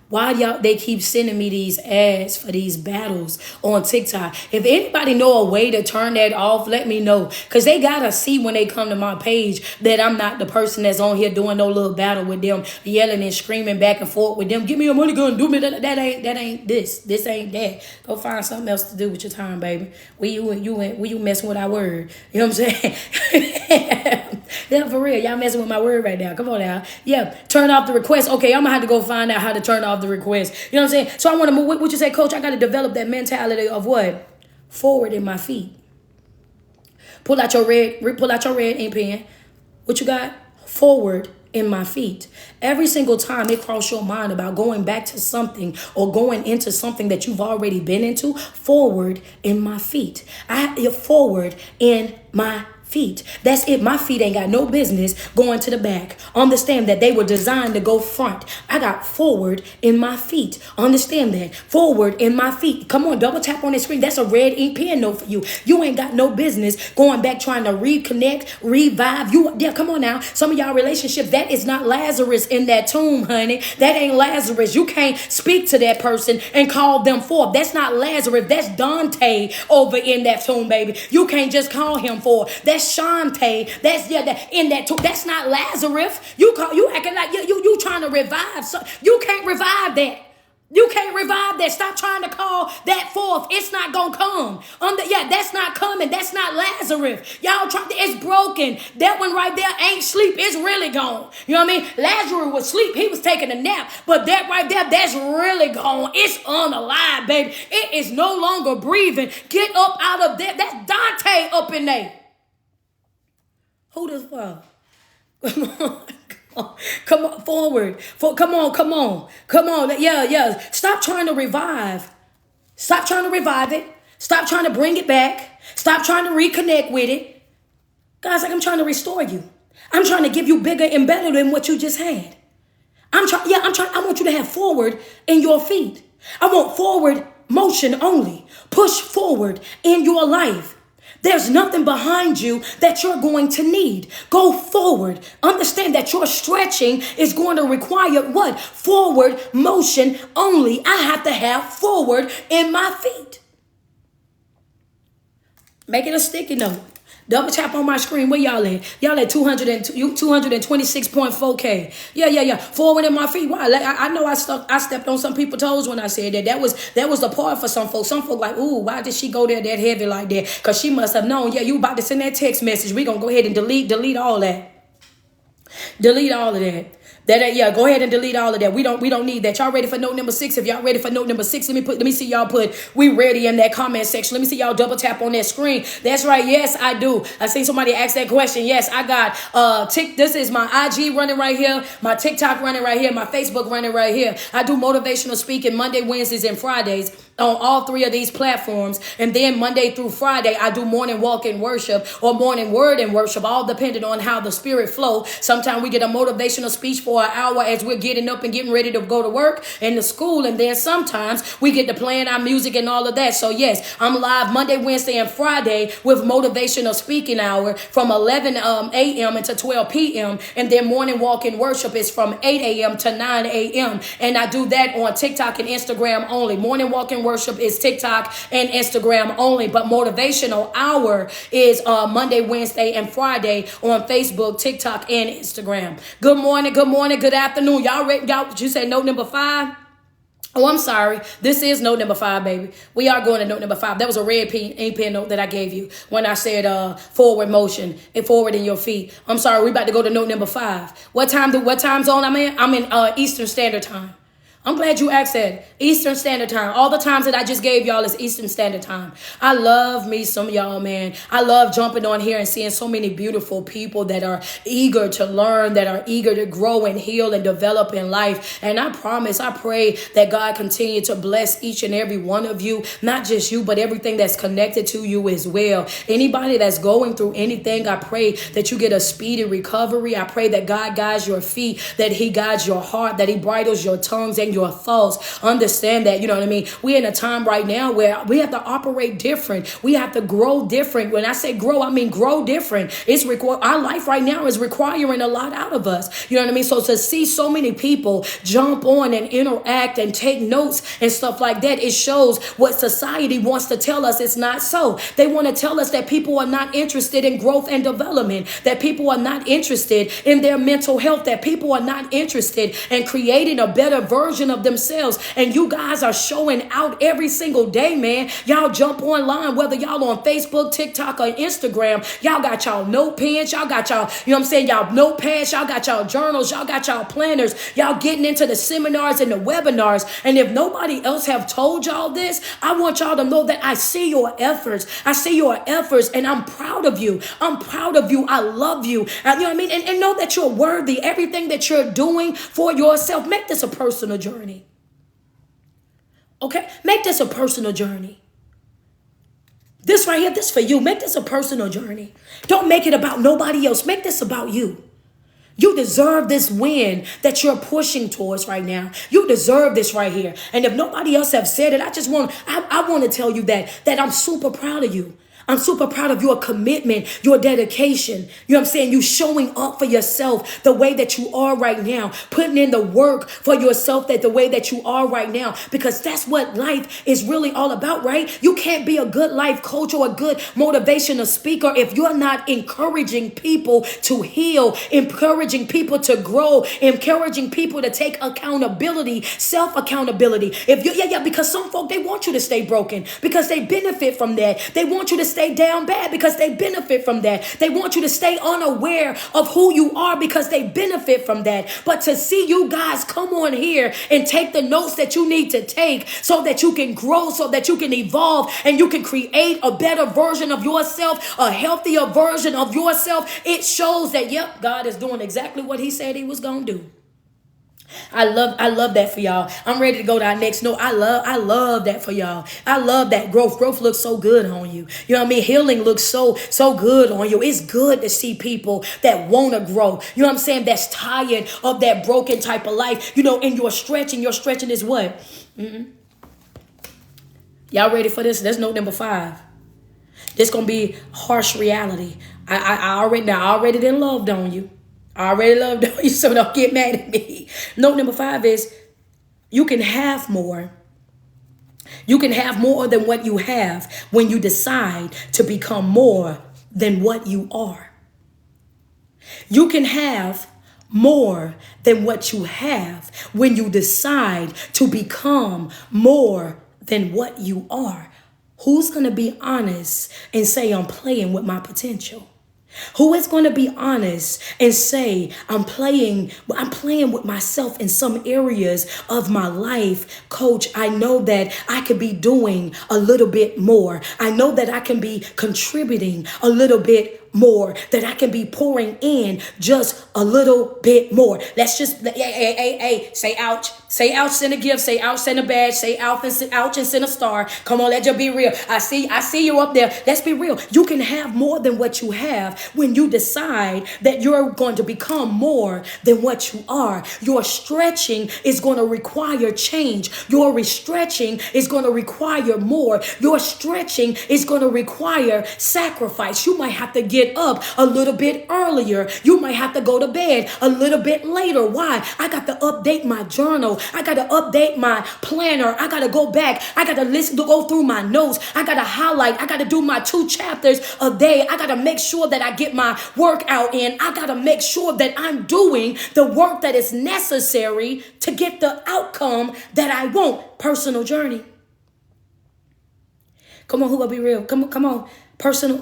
why they keep sending me these ads for these battles on TikTok. If anybody know a way to turn that off, let me know. Because they got to see when they come to my page that I'm not the person that's on here doing no little battle with them, yelling and screaming back and forth with them. Give me a money gun, do me that. That ain't this. This ain't that. Go find something else to do with your time, baby. When you messing with our word. You know what I'm saying? Yeah, for real. Y'all messing with my word right now. Come on now. Yeah, turn off the request. Okay, I'm going to have to go find out how to turn off the request. You know what I'm saying? So I want to move. What you say, coach? I got to develop that mentality of what? Forward in my feet. Pull out your red ink pen. What you got? Forward in my feet. Every single time it cross your mind about going back to something or going into something that you've already been into, forward in my feet. Forward in my feet. That's it. My feet ain't got no business going to the back. Understand that they were designed to go front. I got forward in my feet. Understand that. Forward in my feet. Come on, double tap on the screen. That's a red ink pen note for you. You ain't got no business going back trying to reconnect, revive. Yeah, come on now. Some of y'all relationships, that is not Lazarus in that tomb, honey. That ain't Lazarus. You can't speak to that person and call them forth. That's not Lazarus. That's Dante over in that tomb, baby. You can't just call him forth. That's Shante. That's in that tomb. That's not Lazarus. You acting like you trying to revive. So you can't revive that. You can't revive that. Stop trying to call that forth. It's not gonna come. That's not coming. That's not Lazarus. Y'all trying. It's broken. That one right there ain't sleep. It's really gone. You know what I mean? Lazarus was sleep. He was taking a nap. But that right there, that's really gone. It's unalive, baby. It is no longer breathing. Get up out of there. That's Dante up in there. Who this for? Come on, forward. Come on. Yeah. Stop trying to revive. Stop trying to revive it. Stop trying to bring it back. Stop trying to reconnect with it. God's like, I'm trying to restore you. I'm trying to give you bigger and better than what you just had. I want you to have forward in your feet. I want forward motion only. Push forward in your life. There's nothing behind you that you're going to need. Go forward. Understand that your stretching is going to require what? Forward motion only. I have to have forward in my feet. Make it a sticky note. Double tap on my screen. Where y'all at? Y'all at 226.4K. Yeah. Forward in my feet. Why? I know I stepped on some people's toes when I said that. That was the part for some folks. Some folks like, ooh, why did she go there that heavy like that? Because she must have known, yeah, you about to send that text message. We're going to go ahead and delete all that. Delete all of that. Go ahead and delete all of that. We don't need that. Y'all ready for note number 6? If y'all ready for note number 6, let me see y'all put we ready in that comment section. Let me see y'all double tap on that screen. That's right. Yes, I do. I seen somebody ask that question. Yes, I got this is my IG running right here, my TikTok running right here, my Facebook running right here. I do motivational speaking Monday, Wednesdays, and Fridays. on all three of these platforms. And then Monday through Friday, I do morning walk in worship or morning word in worship, all depending on how the spirit flow. Sometimes we get a motivational speech for an hour as we're getting up and getting ready to go to work and to school. And then sometimes we get to playing our music and all of that. So yes, I'm live Monday, Wednesday, and Friday with motivational speaking hour from 11 a.m. until 12 p.m. And then morning walk in worship is from 8 a.m. to 9 a.m. And I do that on TikTok and Instagram only. Morning walk in worship is TikTok and Instagram only, but motivational hour is Monday, Wednesday, and Friday on Facebook, TikTok, and Instagram. Good morning, good afternoon. Y'all ready? Did you say note number 5? Oh, I'm sorry. This is note number 5, baby. We are going to note number 5. That was a red ink pen note that I gave you when I said forward motion and forward in your feet. I'm sorry. We're about to go to note number 5. What time zone I'm in? I'm in Eastern Standard Time. I'm glad you asked that. Eastern Standard Time. All the times that I just gave y'all is Eastern Standard Time. I love me some y'all, man. I love jumping on here and seeing so many beautiful people that are eager to learn, that are eager to grow and heal and develop in life. And I promise, I pray that God continue to bless each and every one of you, not just you, but everything that's connected to you as well. Anybody that's going through anything, I pray that you get a speedy recovery. I pray that God guides your feet, that he guides your heart, that he bridles your tongues and your thoughts. Understand that, you know what I mean? We're in a time right now where we have to operate different. We have to grow different. When I say grow, I mean grow different. Our life right now is requiring a lot out of us. You know what I mean? So to see so many people jump on and interact and take notes and stuff like that, it shows what society wants to tell us it's not so. They want to tell us that people are not interested in growth and development, that people are not interested in their mental health, that people are not interested in creating a better version of themselves. And you guys are showing out every single day, man. Y'all jump online, whether y'all on Facebook, TikTok, or Instagram. Y'all got y'all notepads. Y'all got y'all, you know what I'm saying? Y'all notepads. Y'all got y'all journals. Y'all got y'all planners. Y'all getting into the seminars and the webinars. And if nobody else have told y'all this, I want y'all to know that I see your efforts. I see your efforts, and I'm proud of you. I'm proud of you. I love you. You know what I mean? And know that you're worthy. Everything that you're doing for yourself, make this a personal journey. Okay? Make this a personal journey. This right here, this for you. Make this a personal journey. Don't make it about nobody else. Make this about you. You deserve this win that you're pushing towards right now. You deserve this right here. And if nobody else have said it, I want to tell you that I'm super proud of you. I'm super proud of your commitment, your dedication. You know what I'm saying? You showing up for yourself the way that you are right now, putting in the work for yourself that the way that you are right now, because that's what life is really all about, right? You can't be a good life coach or a good motivational speaker if you're not encouraging people to heal, encouraging people to grow, encouraging people to take accountability, self-accountability. Because some folk, they want you to stay broken because they benefit from that. They want you to stay down bad because they benefit from that. They want you to stay unaware of who you are because they benefit from that. But to see you guys come on here and take the notes that you need to take so that you can grow, so that you can evolve, and you can create a better version of yourself, a healthier version of yourself, it shows that, yep, God is doing exactly what he said he was going to do. I love that for y'all. I'm ready to go to our next note. I love that for y'all. I love that growth. Growth looks so good on you. You know what I mean? Healing looks so good on you. It's good to see people that want to grow. You know what I'm saying? That's tired of that broken type of life. You know, and your stretching is what? Y'all ready for this? That's note number 5. This gonna be harsh reality. I already done loved on you. I already loved on you, so don't get mad at me. Note number 5 is you can have more. You can have more than what you have when you decide to become more than what you are. You can have more than what you have when you decide to become more than what you are. Who's going to be honest and say I'm playing with my potential? Who is going to be honest and say, I'm playing with myself in some areas of my life? Coach, I know that I could be doing a little bit more. I know that I can be contributing a little bit more, that I can be pouring in just a little bit more. Let's just, say ouch. Say ouch, send a gift. Say ouch, send a badge. Say ouch and send a star. Come on, let's just be real. I see you up there. Let's be real. You can have more than what you have when you decide that you're going to become more than what you are. Your stretching is going to require change. Your restretching is going to require more. Your stretching is going to require sacrifice. You might have to get up a little bit earlier. You might have to go to bed a little bit later. Why? I got to update my journal. I got to update my planner. I got to go back. I got to go through my notes. I got to highlight. I got to do my 2 chapters a day. I got to make sure that I get my workout in. I got to make sure that I'm doing the work that is necessary to get the outcome that I want. Personal journey. Come on, who will be real? Come on. Personal,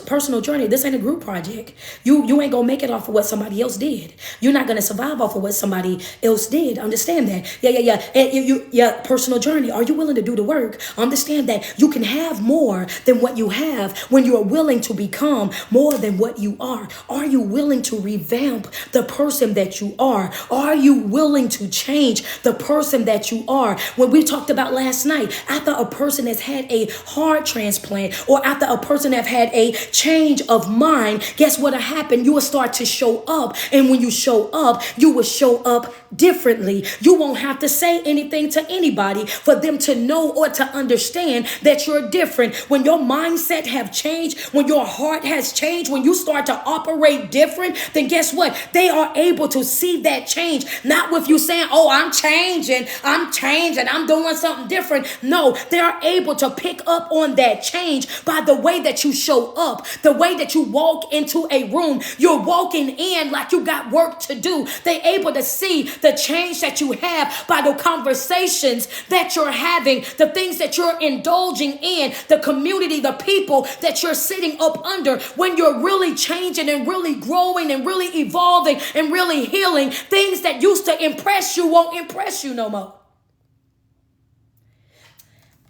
personal journey. This ain't a group project. You ain't gonna make it off of what somebody else did. You're not gonna survive off of what somebody else did. Understand that. Yeah. And personal journey. Are you willing to do the work? Understand that you can have more than what you have when you are willing to become more than what you are. Are you willing to revamp the person that you are? Are you willing to change the person that you are? When we talked about last night, after a person has had a heart transplant, or after a person have had a change of mind, guess what'll happen? You will start to show up. And when you show up, you will show up differently. You won't have to say anything to anybody for them to know or to understand that you're different. When your mindset have changed, when your heart has changed, when you start to operate different, then guess what? They are able to see that change. Not with you saying, oh, I'm changing, I'm doing something different. No, they are able to pick up on that change by the way that you show up, the way that you walk into a room. You're walking in like you got work to do. They're able to see the change that you have by the conversations that you're having, the things that you're indulging in, the community, the people that you're sitting up under. When you're really changing and really growing and really evolving and really healing, things that used to impress you won't impress you no more.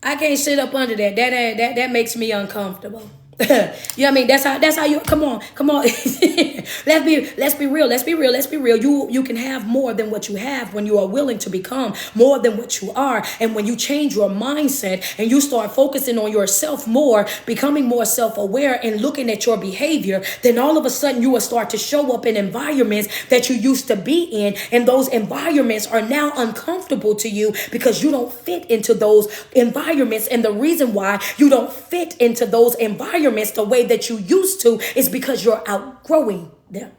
I can't sit up under that. That makes me uncomfortable. You know what I mean? That's how you come on. Let's be real. You can have more than what you have when you are willing to become more than what you are. And when you change your mindset and you start focusing on yourself more, becoming more self-aware and looking at your behavior, then all of a sudden you will start to show up in environments that you used to be in. And those environments are now uncomfortable to you because you don't fit into those environments. And the reason why you don't fit into those environments the way that you used to is because you're outgrowing them.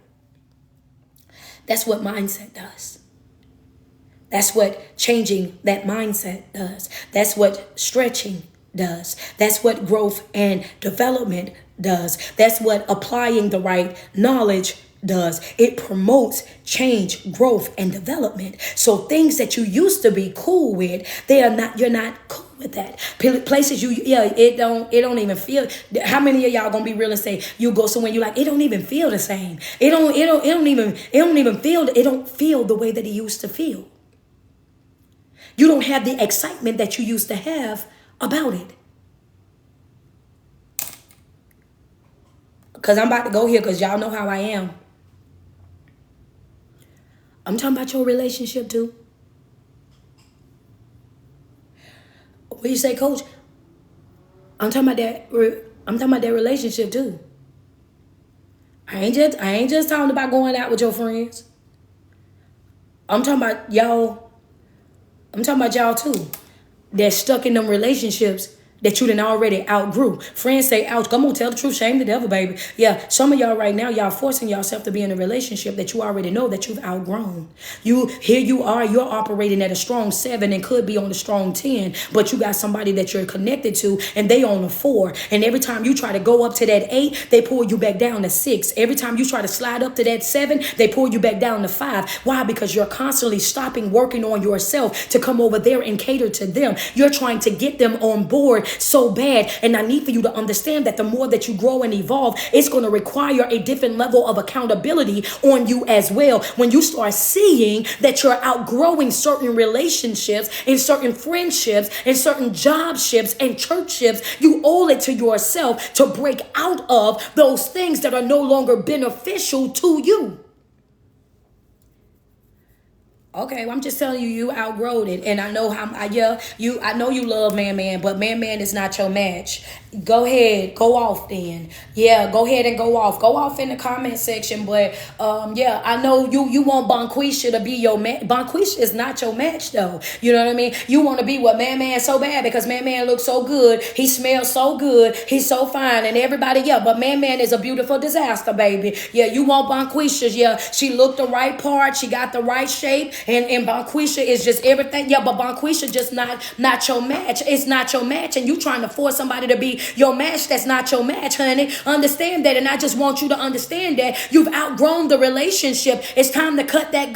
That's what mindset does. That's what changing that mindset does. That's what stretching does. That's what growth and development does. That's what applying the right knowledge does. It promotes change, growth, and development. So things that you used to be cool with, you're not cool with that. Places it don't even feel. How many of y'all gonna be real and say you go somewhere you like, it don't even feel the same. It don't feel the way that it used to feel. You don't have the excitement that you used to have about it. Because I'm about to go here because y'all know how I am. I'm talking about your relationship too. What you say, coach? I'm talking about that relationship too. I ain't just talking about going out with your friends. I'm talking about y'all. I'm talking about y'all too. They're stuck in them relationships that you done already outgrew. Friends say, ouch, come on, tell the truth, shame the devil, baby. Yeah, some of y'all right now, y'all forcing yourself to be in a relationship that you already know that you've outgrown. Here you are, you're operating at a strong 7 and could be on a strong 10, but you got somebody that you're connected to and they on a 4. And every time you try to go up to that 8, they pull you back down to 6. Every time you try to slide up to that 7, they pull you back down to 5. Why? Because you're constantly stopping working on yourself to come over there and cater to them. You're trying to get them on board so bad. And I need for you to understand that the more that you grow and evolve, it's going to require a different level of accountability on you as well. When you start seeing that you're outgrowing certain relationships and certain friendships and certain jobships and churchships, you owe it to yourself to break out of those things that are no longer beneficial to you. Okay, well, I'm just telling you, you outgrowed it, and I know I know you love man, but man is not your match. Go ahead, go off then. Yeah, go ahead and go off in the comment section. But yeah, I know you want Bonquisha to be your match. Bonquisha is not your match though. You know what I mean? You want to be what man so bad because man looks so good, he smells so good, he's so fine, and everybody but man is a beautiful disaster, baby. Yeah, you want Bonquisha. Yeah, she looked the right part, she got the right shape. And Bonquisha is just everything. Yeah, but Bonquisha just not your match. It's not your match. And you trying to force somebody to be your match that's not your match, honey. Understand that. And I just want you to understand that you've outgrown the relationship. It's time to let that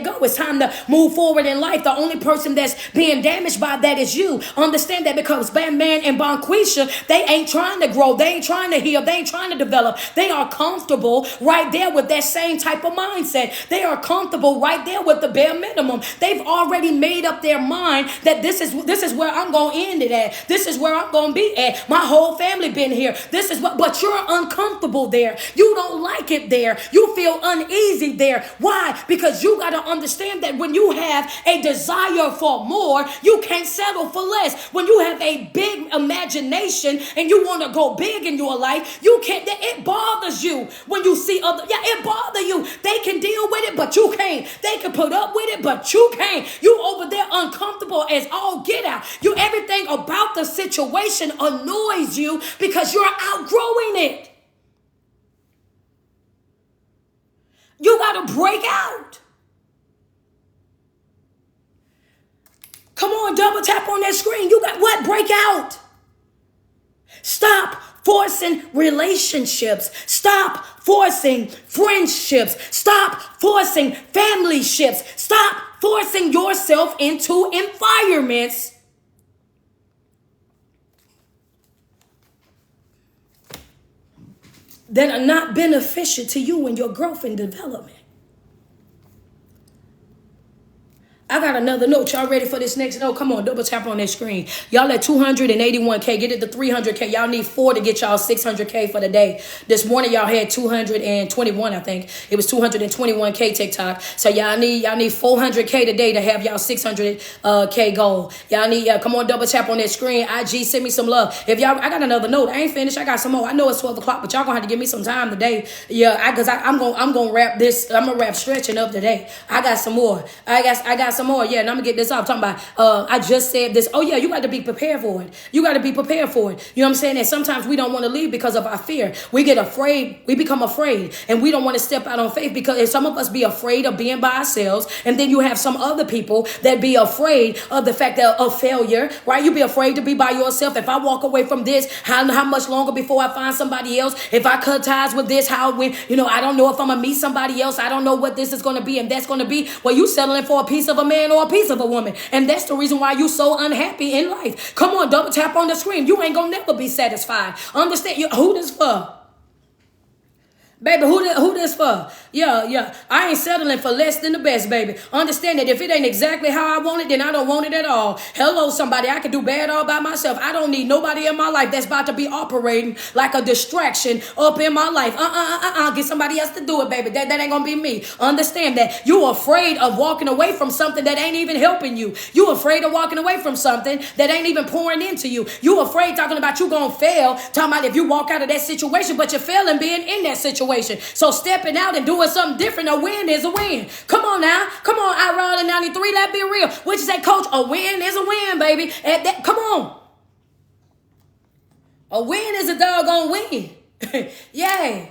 go. It's time to move forward in life. The only person that's being damaged by that is you. Understand that because man and Bonquisha, they ain't trying to grow. They ain't trying to heal. They ain't trying to develop. They are comfortable right there with that same type of mindset. They are comfortable right there with the bare minimum. They've already made up their mind that this is where I'm going to end it at. This is where I'm going to be at. My whole family been here. But you're uncomfortable there. You don't like it there. You feel uneasy there. Why? Because you got to understand that when you have a desire for more, you can't settle for less. When you have a big imagination and you want to go big in your life, you can't. It bothers you when you see other. Yeah, it bothers you. They can deal with it, but you can't. They can put up with it, but you can't. You over there uncomfortable as all get out. You everything about the situation annoys you because you're outgrowing it. You got to break out. Come on, double tap on that screen. You got what? Break out. Stop forcing relationships. Stop forcing friendships. Stop forcing family ships. Stop forcing yourself into environments that are not beneficial to you in your growth and development. I got another note. Y'all ready for this next note? Come on, double tap on that screen. Y'all at 281K. Get it to 300K. Y'all need 4 to get y'all 600K for the day. This morning, y'all had 221, I think. It was 221K TikTok. So y'all need 400K today to have y'all 600K goal. Y'all need, come on, double tap on that screen. IG, send me some love. If y'all, I got another note. I ain't finished. I got some more. I know it's 12 o'clock, but y'all gonna have to give me some time today. Yeah, because I'm gonna wrap this. I'm gonna wrap stretching up today. I got some more. I got some more. Yeah, and I'm gonna get this off. Talking about I just said this. Oh yeah, you got to be prepared for it. You got to be prepared for it. You know what I'm saying? And sometimes we don't want to leave because of our fear. We get afraid. We become afraid, and we don't want to step out on faith because if some of us be afraid of being by ourselves, and then you have some other people that be afraid of the fact of failure. Right? You be afraid to be by yourself. If I walk away from this, how much longer before I find somebody else? If I cut ties with this, I don't know if I'm gonna meet somebody else. I don't know what this is gonna be, and that's gonna be. Well, you settling for a piece of a man or a piece of a woman. And that's the reason why you so unhappy in life. Come on, double tap on the screen. You ain't gonna never be satisfied. Understand who this for? Baby, who this for? Yeah. I ain't settling for less than the best, baby. Understand that if it ain't exactly how I want it, then I don't want it at all. Hello, somebody. I can do bad all by myself. I don't need nobody in my life that's about to be operating like a distraction up in my life. Get somebody else to do it, baby. That ain't gonna be me. Understand that you're afraid of walking away from something that ain't even helping you. You afraid of walking away from something that ain't even pouring into you. You afraid talking about you gonna fail. Talking about if you walk out of that situation, but you're failing being in that situation. So stepping out and doing something different, a win is a win. Come on now. Come on, I run in 93. Let's be real. What you say, coach? A win is a win, baby. Come on. A win is a doggone win. Yeah.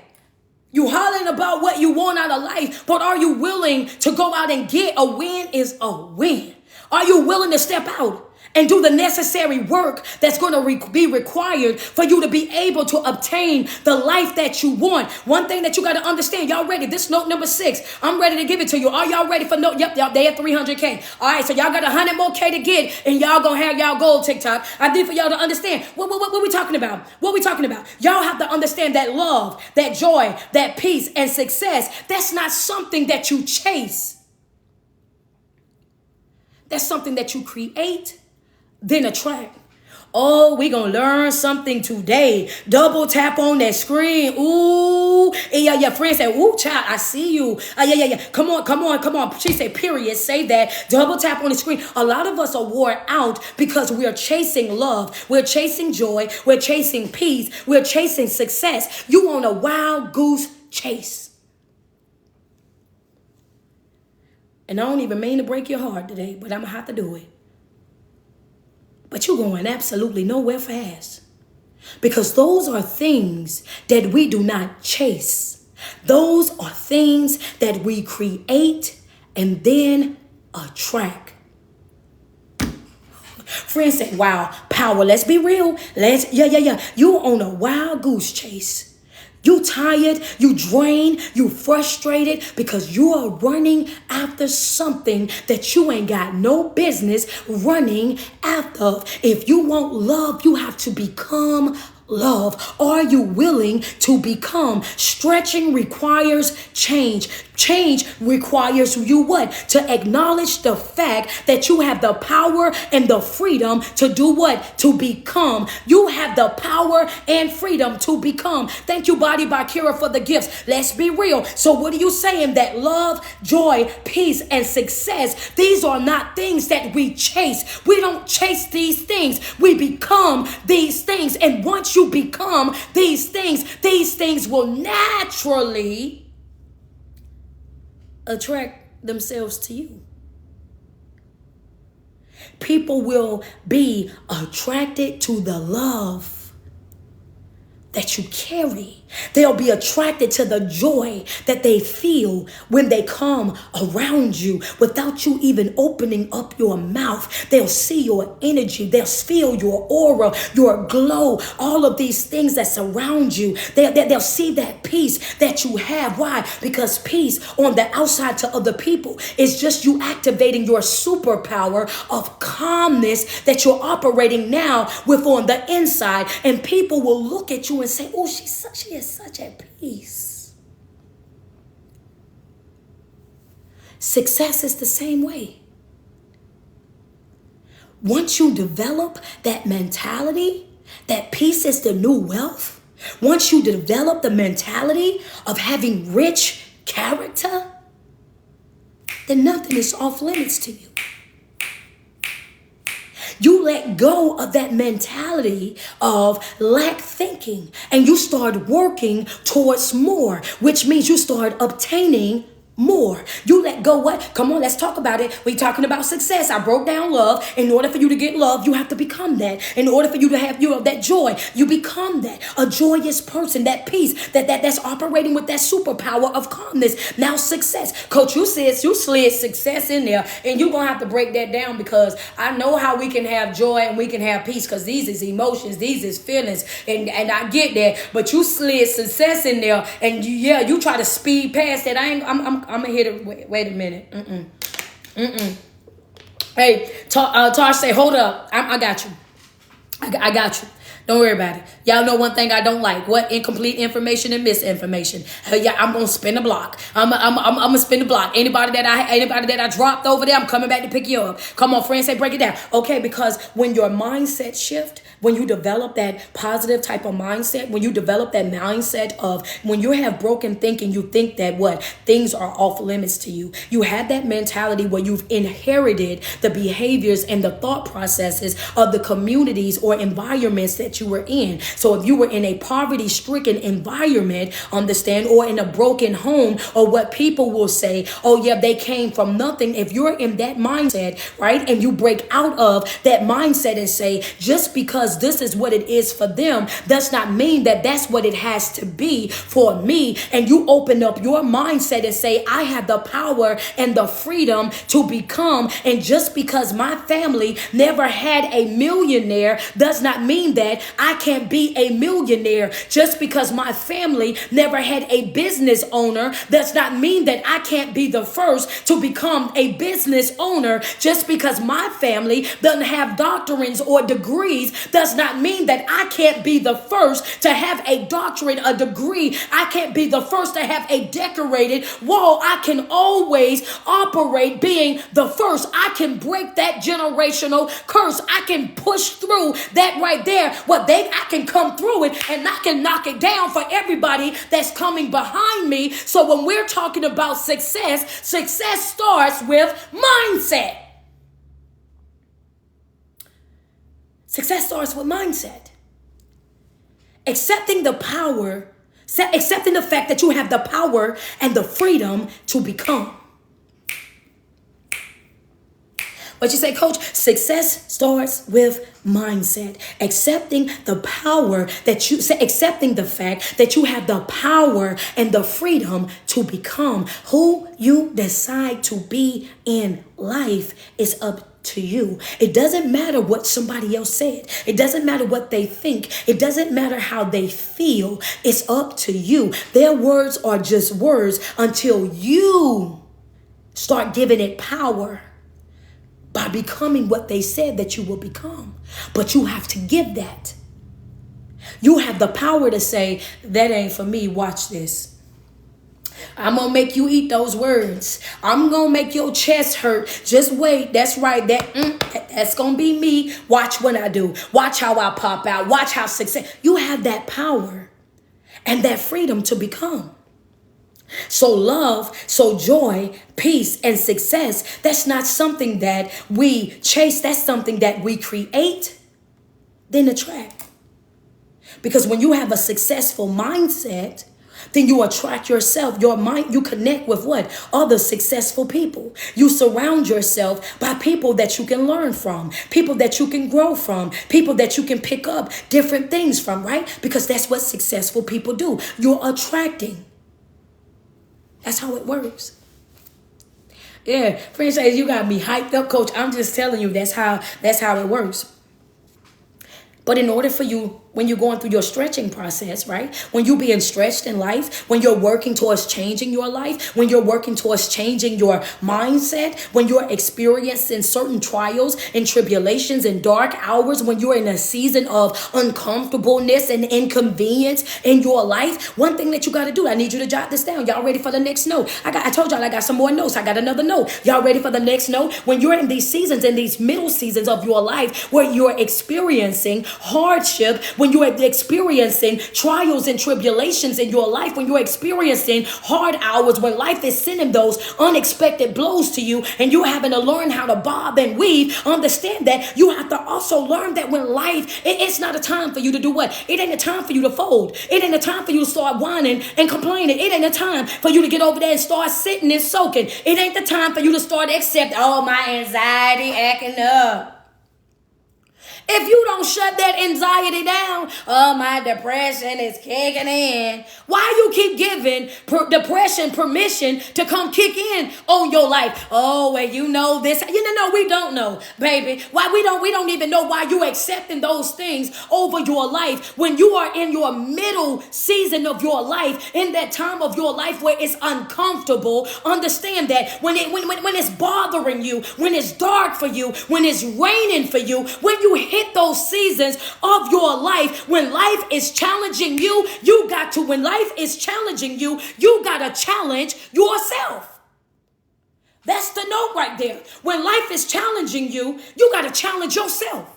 You hollering about what you want out of life, but are you willing to go out and get a win is a win? Are you willing to step out and do the necessary work that's going to be required for you to be able to obtain the life that you want? One thing that you got to understand, y'all ready? This note number 6, I'm ready to give it to you. Are y'all ready for note? Yep, they at 300K. All right, so y'all got 100 more K to get, and y'all gonna have y'all goal TikTok. I need for y'all to understand what we talking about. What we talking about? Y'all have to understand that love, that joy, that peace, and success, that's not something that you chase. That's something that you create, then attract. Oh, we gonna learn something today. Double tap on that screen. Ooh, Yeah. Friend said, ooh, child, I see you. Yeah. Come on. She said, period. Say that. Double tap on the screen. A lot of us are worn out because we are chasing love. We're chasing joy. We're chasing peace. We're chasing success. You on a wild goose chase. And I don't even mean to break your heart today, but I'm going to have to do it. But you're going absolutely nowhere fast. Because those are things that we do not chase. Those are things that we create and then attract. Friend said, wow, power, let's be real. Yeah. You on a wild goose chase. You tired, you drained, you frustrated because you are running after something that you ain't got no business running after. If you want love, you have to become love. Are you willing to become? Stretching requires change. Change requires you what? To acknowledge the fact that you have the power and the freedom to do what? To become. You have the power and freedom to become. Thank you, Body by Kira, for the gifts. Let's be real. So what are you saying? That love, joy, peace, and success, these are not things that we chase. We don't chase these things. We become these things. And once you become these things will naturally attract themselves to you. People will be attracted to the love that you carry. They'll be attracted to the joy that they feel when they come around you without you even opening up your mouth. They'll see your energy. They'll feel your aura, your glow, all of these things that surround you. They'll see that peace that you have. Why? Because peace on the outside to other people is just you activating your superpower of calmness that you're operating now with on the inside. And people will look at you and say, oh, she is such a peace. Success is the same way. Once you develop that mentality, that peace is the new wealth. Once you develop the mentality of having rich character, then nothing is off limits to you. You let go of that mentality of lack thinking and you start working towards more, which means you start obtaining more. You let go what? Come on, let's talk about it. We're talking about success. I broke down love. In order for you to get love, you have to become that. In order for you to have that joy, you become that. A joyous person, that peace, that's operating with that superpower of calmness. Now success. Coach, you slid success in there, and you're going to have to break that down because I know how we can have joy and we can have peace because these is emotions, these is feelings, and I get that, but you slid success in there, and you try to speed past that. I'm gonna hit it. Wait a minute. Hey, Tosh say, hold up. I got you. I got you. Don't worry about it. Y'all know one thing I don't like. What? Incomplete information and misinformation. I'm gonna spin the block. I'm gonna spin the block. Anybody that I dropped over there, I'm coming back to pick you up. Come on, friends, say break it down. Okay, because when your mindset shift, when you develop that positive type of mindset, when you develop that mindset of when you have broken thinking, you think that what? Things are off limits to you. You have that mentality where you've inherited the behaviors and the thought processes of the communities or environments that you were in. So if you were in a poverty-stricken environment, understand, or in a broken home, or what people will say, oh yeah, they came from nothing. If you're in that mindset, right, and you break out of that mindset and say, just because this is what it is for them does not mean that that's what it has to be for me. And you open up your mindset and say, I have the power and the freedom to become. And just because my family never had a millionaire does not mean that I can't be a millionaire. Just because my family never had a business owner does not mean that I can't be the first to become a business owner. Just because my family doesn't have doctorates or degrees does not mean that I can't be the first to have a doctorate, a degree. I can't be the first to have a decorated wall. I can always operate being the first. I can break that generational curse. I can push through that right there. What but I can come through it and I can knock it down for everybody that's coming behind me. So when we're talking about success starts with mindset. Success starts with mindset. Accepting the fact that you have the power and the freedom to become. What you say, Coach? Success starts with mindset. Accepting the fact that you have the power and the freedom to become who you decide to be in life is up to you. It doesn't matter what somebody else said. It doesn't matter what they think. It doesn't matter how they feel. It's up to you. Their words are just words until you start giving it power by becoming what they said that you will become. But you have to give that. You have the power to say, that ain't for me. Watch this. I'm going to make you eat those words. I'm going to make your chest hurt. Just wait. That's right. That's going to be me. Watch what I do. Watch how I pop out. Watch how success. You have that power and that freedom to become. So love, so joy, peace, and success, that's not something that we chase. That's something that we create, then attract. Because when you have a successful mindset, then you attract yourself, your mind, you connect with what? Other successful people. You surround yourself by people that you can learn from, people that you can grow from, people that you can pick up different things from, right? Because that's what successful people do. You're attracting. That's how it works. Yeah, friend says you got me hyped up, Coach. I'm just telling you that's how it works. But in order for you, when you're going through your stretching process, right? When you're being stretched in life, when you're working towards changing your life, when you're working towards changing your mindset, when you're experiencing certain trials and tribulations and dark hours, when you're in a season of uncomfortableness and inconvenience in your life, one thing that you got to do, I need you to jot this down. Y'all ready for the next note? I told y'all I got some more notes. I got another note. Y'all ready for the next note? When you're in these seasons, in these middle seasons of your life where you're experiencing hardship, when you are experiencing trials and tribulations in your life, when you're experiencing hard hours, when life is sending those unexpected blows to you and you're having to learn how to bob and weave, understand that you have to also learn that when life, it's not a time for you to do what? It ain't a time for you to fold. It ain't a time for you to start whining and complaining. It ain't a time for you to get over there and start sitting and soaking. It ain't the time for you to start accepting, oh, my anxiety acting up. If you don't shut that anxiety down, oh, my depression is kicking in. Why you keep giving depression permission to come kick in on your life? Oh, well, you know this. No, we don't know, baby. Why we don't even know why you accepting those things over your life when you are in your middle season of your life, in that time of your life where it's uncomfortable. Understand that when it's bothering you, when it's dark for you, when it's raining for you, when you hit those seasons of your life, when life is challenging you, when life is challenging you, you got to challenge yourself. That's the note right there. When life is challenging you, you got to challenge yourself.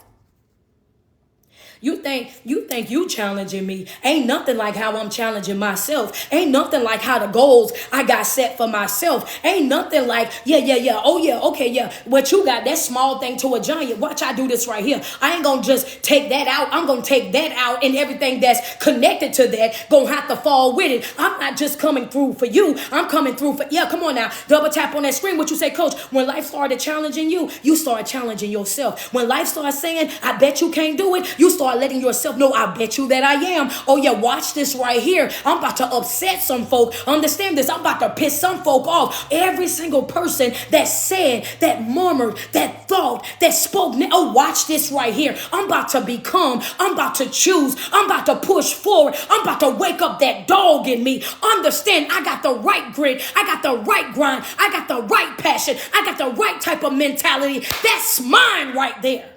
You think you challenging me. Ain't nothing like how I'm challenging myself. Ain't nothing like how the goals I got set for myself. Ain't nothing like, yeah. Oh, yeah, okay, yeah. What you got, that small thing to a giant. Watch I do this right here. I ain't going to just take that out. I'm going to take that out, and everything that's connected to that going to have to fall with it. I'm not just coming through for you. I'm coming through for, yeah, come on now. Double tap on that screen. What you say, Coach? When life started challenging you, you start challenging yourself. When life starts saying, I bet you can't do it, you start letting yourself know, I bet you that I am. Oh yeah, watch this right here. I'm about to upset some folk. Understand this. I'm about to piss some folk off. Every single person that said, that murmured, that thought, that spoke. Oh, watch this right here. I'm about to become. I'm about to choose. I'm about to push forward. I'm about to wake up that dog in me. Understand, I got the right grit. I got the right grind. I got the right passion. I got the right type of mentality. That's mine right there.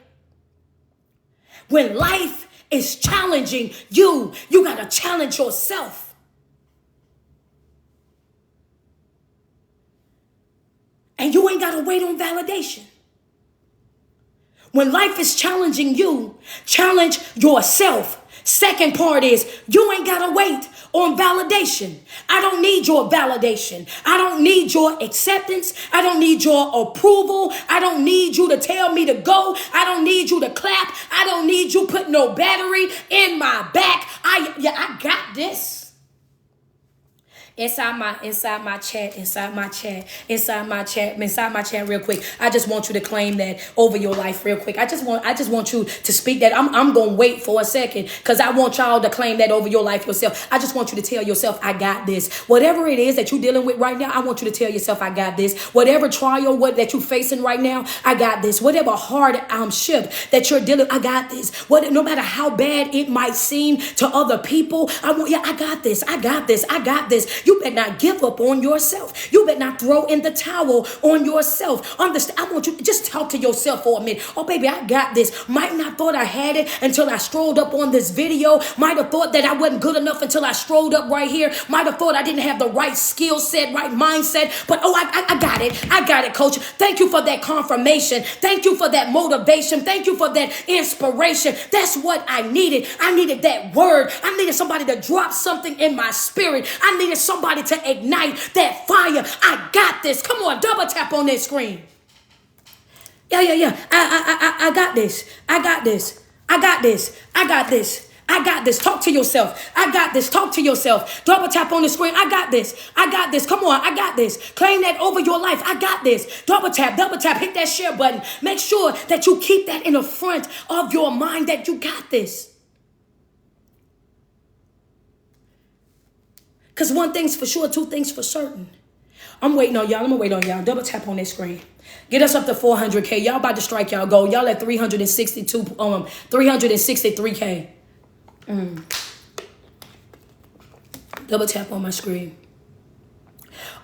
When life is challenging you, you got to challenge yourself. And you ain't got to wait on validation. When life is challenging you, challenge yourself. Second part is you ain't got to wait on validation. I don't need your validation. I don't need your acceptance. I don't need your approval. I don't need you to tell me to go. I don't need you to clap. I don't need you put no battery in my back. I got this. Inside my chat real quick. I just want you to claim that over your life real quick. I just want you to speak that. I'm going to wait for a second because I want y'all to claim that over your life yourself. I just want you to tell yourself, I got this. Whatever it is that you're dealing with right now, I want you to tell yourself, I got this. Whatever trial that you're facing right now, I got this. Whatever hard ship that you're dealing, I got this. No matter how bad it might seem to other people, I got this. I got this. I got this. You better not give up on yourself. You better not throw in the towel on yourself. Understand? I want you to just talk to yourself for a minute. Oh, baby, I got this. Might not thought I had it until I strolled up on this video. Might have thought that I wasn't good enough until I strolled up right here. Might have thought I didn't have the right skill set, right mindset. But I got it. I got it, coach. Thank you for that confirmation. Thank you for that motivation. Thank you for that inspiration. That's what I needed. I needed that word. I needed somebody to drop something in my spirit. I needed somebody to ignite that fire. I got this. Come on, double tap on that screen. Yeah. I got this. I got this. I got this. I got this. I got this. Talk to yourself. I got this. Talk to yourself. Double tap on the screen. I got this. I got this. Come on. I got this. Claim that over your life. I got this. Double tap. Double tap. Hit that share button. Make sure that you keep that in the front of your mind that you got this. Because one thing's for sure, two things for certain. I'm waiting on y'all. I'm going to wait on y'all. Double tap on that screen. Get us up to 400K. Y'all about to strike y'all goal. Y'all at 363K. Double tap on my screen.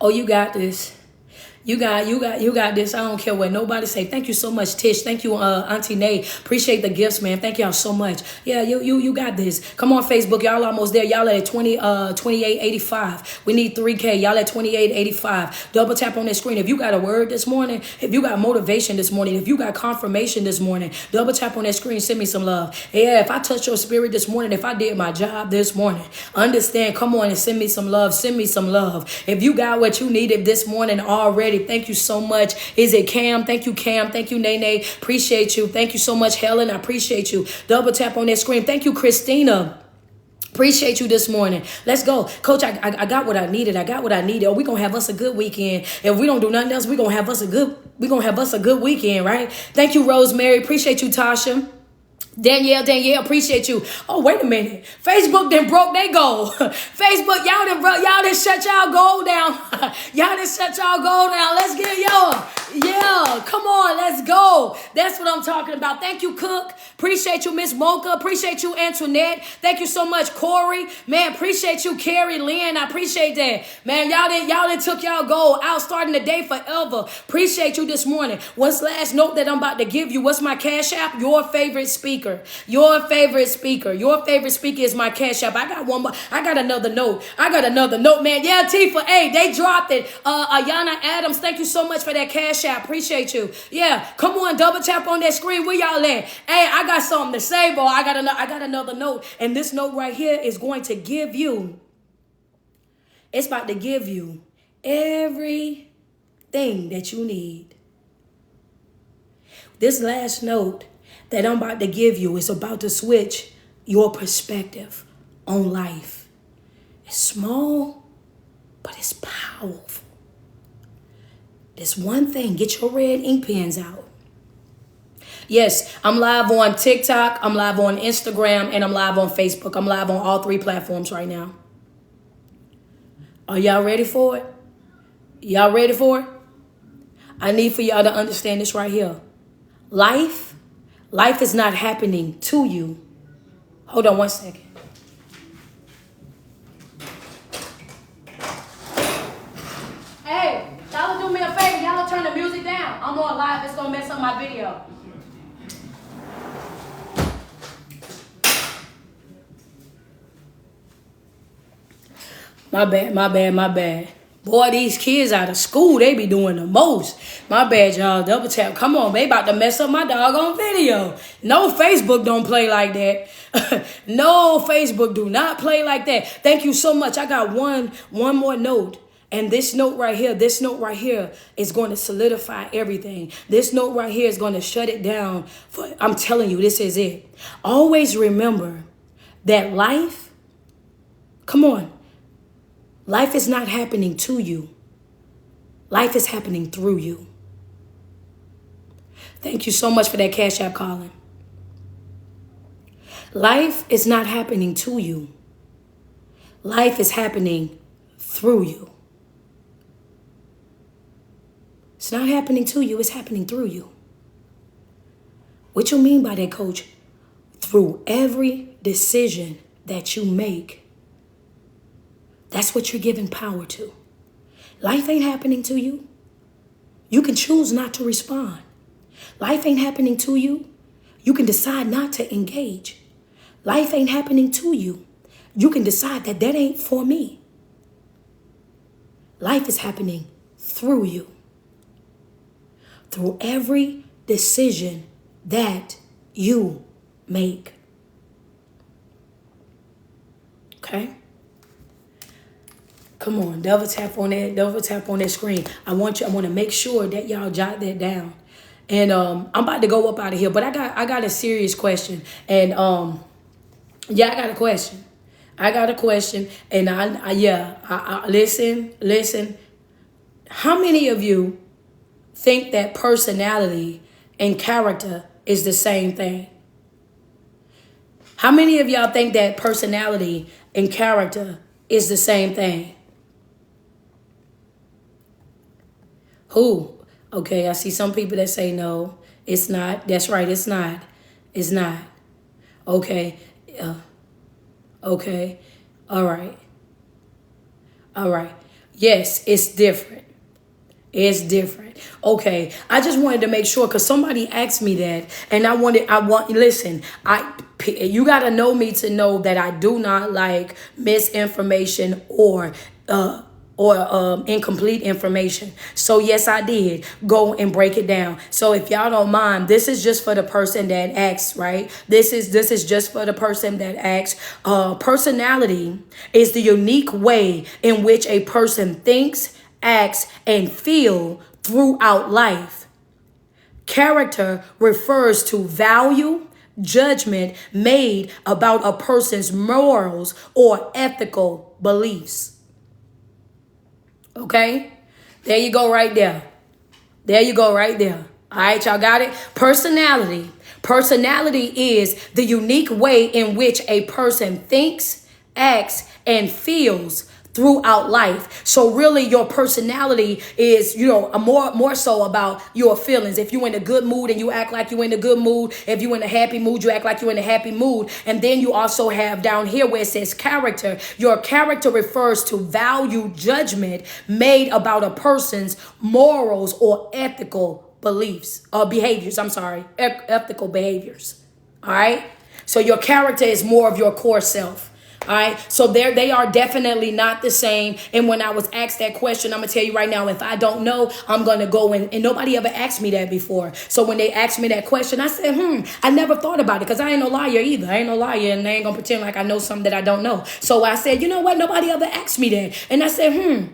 Oh, you got this. You got this. I don't care what nobody say. Thank you so much, Tish. Thank you, Auntie Nay. Appreciate the gifts, man. Thank y'all so much. Yeah, you got this. Come on, Facebook. Y'all almost there. Y'all at 2885. We need 3K. Y'all at 2885. Double tap on that screen. If you got a word this morning, if you got motivation this morning, if you got confirmation this morning, double tap on that screen. Send me some love. Yeah, if I touched your spirit this morning, if I did my job this morning, understand. Come on and send me some love. Send me some love. If you got what you needed this morning already, thank you so much. Is it Cam? Thank you, Cam. Thank you, Nene. Appreciate you. Thank you so much, Helen. I appreciate you. Double tap on that screen. Thank you, Christina. Appreciate you this morning. Let's go. Coach, I got what I needed. I got what I needed. Oh, we're gonna have us a good weekend. If we don't do nothing else, we're gonna have us a good weekend, right? Thank you, Rosemary. Appreciate you, Tasha. Danielle, appreciate you. Oh, wait a minute. Facebook then broke their goal. Facebook, y'all done shut y'all goal down. Y'all done shut y'all goal down. Let's get y'all. Yeah, come on, let's go. That's what I'm talking about. Thank you, Cook. Appreciate you, Miss Mocha. Appreciate you, Antoinette. Thank you so much, Corey. Man, appreciate you, Carrie Lynn. I appreciate that. Man, y'all done took y'all goal out starting the day forever. Appreciate you this morning. What's the last note that I'm about to give you? What's my cash app? Your favorite speaker. Your favorite speaker is my cash app. I got one more. I got another note, man. Yeah, Tifa. Hey, they dropped it. Ayana Adams, thank you so much for that cash app. Appreciate you. Yeah, come on, double tap on that screen. Where y'all at? Hey, I got something to say, boy. I got another note. And this note right here is going to give you, it's about to give you everything that you need. This last note that I'm about to give you is about to switch your perspective on life. It's small, but it's powerful. This one thing, get your red ink pens out. Yes, I'm live on TikTok, I'm live on Instagram, and I'm live on Facebook. I'm live on all three platforms right now. Are y'all ready for it? Y'all ready for it? I need for y'all to understand this right here. Life is not happening to you. Hold on one second. Hey, y'all do me a favor. Y'all turn the music down. I'm on live. It's going to mess up my video. My bad. Boy, these kids out of school, they be doing the most. My bad, y'all. Double tap. Come on, they about to mess up my doggone video. No, Facebook don't play like that. No, Facebook do not play like that. Thank you so much. I got one more note. And this note right here is going to solidify everything. This note right here is going to shut it down. I'm telling you, this is it. Always remember that life, come on, life is not happening to you. Life is happening through you. Thank you so much for that Cash App, Colin. Life is not happening to you. Life is happening through you. It's not happening to you, it's happening through you. What you mean by that, Coach? Through every decision that you make. That's what you're giving power to. Life ain't happening to you. You can choose not to respond. Life ain't happening to you. You can decide not to engage. Life ain't happening to you. You can decide that ain't for me. Life is happening through you. Through every decision that you make. Okay? Come on, double tap on that screen. I want to make sure that y'all jot that down. And I'm about to go up out of here, but I got a serious question. And yeah, I got a question. And I listen. How many of you think that personality and character is the same thing? How many of y'all think that personality and character is the same thing? Who? Okay, I see some people that say no, it's not. That's right, it's not. It's not. Okay. Okay. All right. Yes, it's different. It's different. Okay, I just wanted to make sure because somebody asked me that, and listen, you got to know me to know that I do not like misinformation or incomplete information. So yes, I did go and break it down. So if y'all don't mind, this is just for the person that asks, right? This is just for the person that asks. Personality is the unique way in which a person thinks, acts, and feel throughout life. Character refers to value, judgment made about a person's morals or ethical beliefs. Okay? There you go right there. All right, y'all got it? Personality. Personality is the unique way in which a person thinks, acts, and feels throughout life. So really your personality is, more so about your feelings. If you're in a good mood and you act like you're in a good mood. If you're in a happy mood, you act like you're in a happy mood. And then you also have down here where it says character. Your character refers to value, judgment made about a person's morals or ethical beliefs or behaviors. Ethical behaviors. All right. So your character is more of your core self. All right. So they are definitely not the same. And when I was asked that question, I'm going to tell you right now, if I don't know, I'm going to go and nobody ever asked me that before. So when they asked me that question, I said, I never thought about it because I ain't no liar either. I ain't no liar and I ain't going to pretend like I know something that I don't know. So I said, you know what? Nobody ever asked me that. And I said,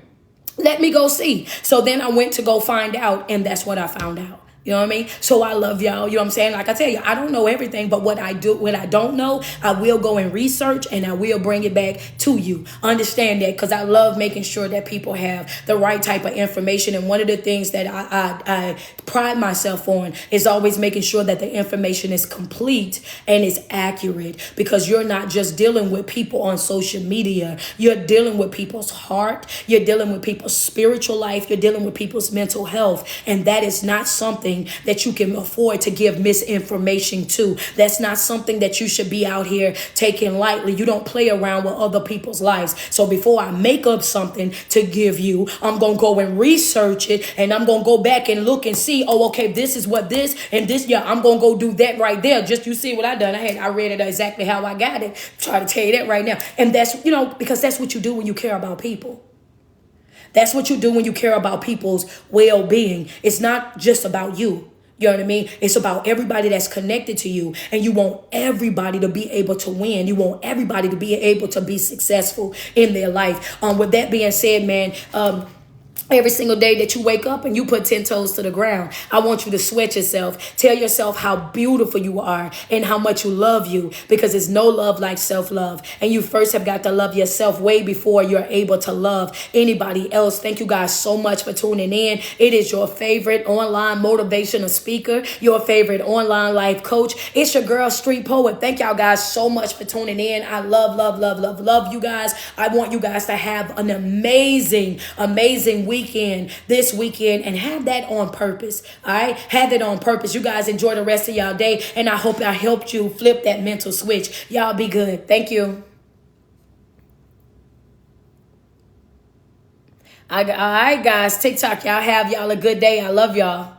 let me go see. So then I went to go find out, and that's what I found out. You know what I mean? So I love y'all. You know what I'm saying? Like I tell you, I don't know everything, but what I don't know, I will go and research and I will bring it back to you. Understand that, because I love making sure that people have the right type of information. And one of the things that I pride myself on is always making sure that the information is complete and is accurate, because you're not just dealing with people on social media. You're dealing with people's heart. You're dealing with people's spiritual life. You're dealing with people's mental health. And that is not something that you can afford to give misinformation to. That's not something that you should be out here taking lightly. You don't play around with other people's lives. So before I make up something to give you, I'm going to go and research it, and I'm going to go back and look and see, okay, this is what this and this, I'm going to go do that right there. Just you see what I done. I read it exactly how I got it. Try to tell you that right now. And that's, because that's what you do when you care about people. That's what you do when you care about people's well-being. It's not just about you. You know what I mean? It's about everybody that's connected to you. And you want everybody to be able to win. You want everybody to be able to be successful in their life. With that being said, man, every single day that you wake up and you put 10 toes to the ground, I want you to sweat yourself. Tell yourself how beautiful you are and how much you love you, because there's no love like self-love. And you first have got to love yourself way before you're able to love anybody else. Thank you guys so much for tuning in. It is your favorite online motivational speaker, your favorite online life coach. It's your girl, Street Poet. Thank y'all guys so much for tuning in. I love you guys. I want you guys to have an amazing weekend this weekend, and have that on purpose. All right, have it on purpose. You guys enjoy the rest of y'all day, and I hope I helped you flip that mental switch. Y'all be good. Thank you. All right, guys, TikTok, y'all have y'all a good day. I love y'all.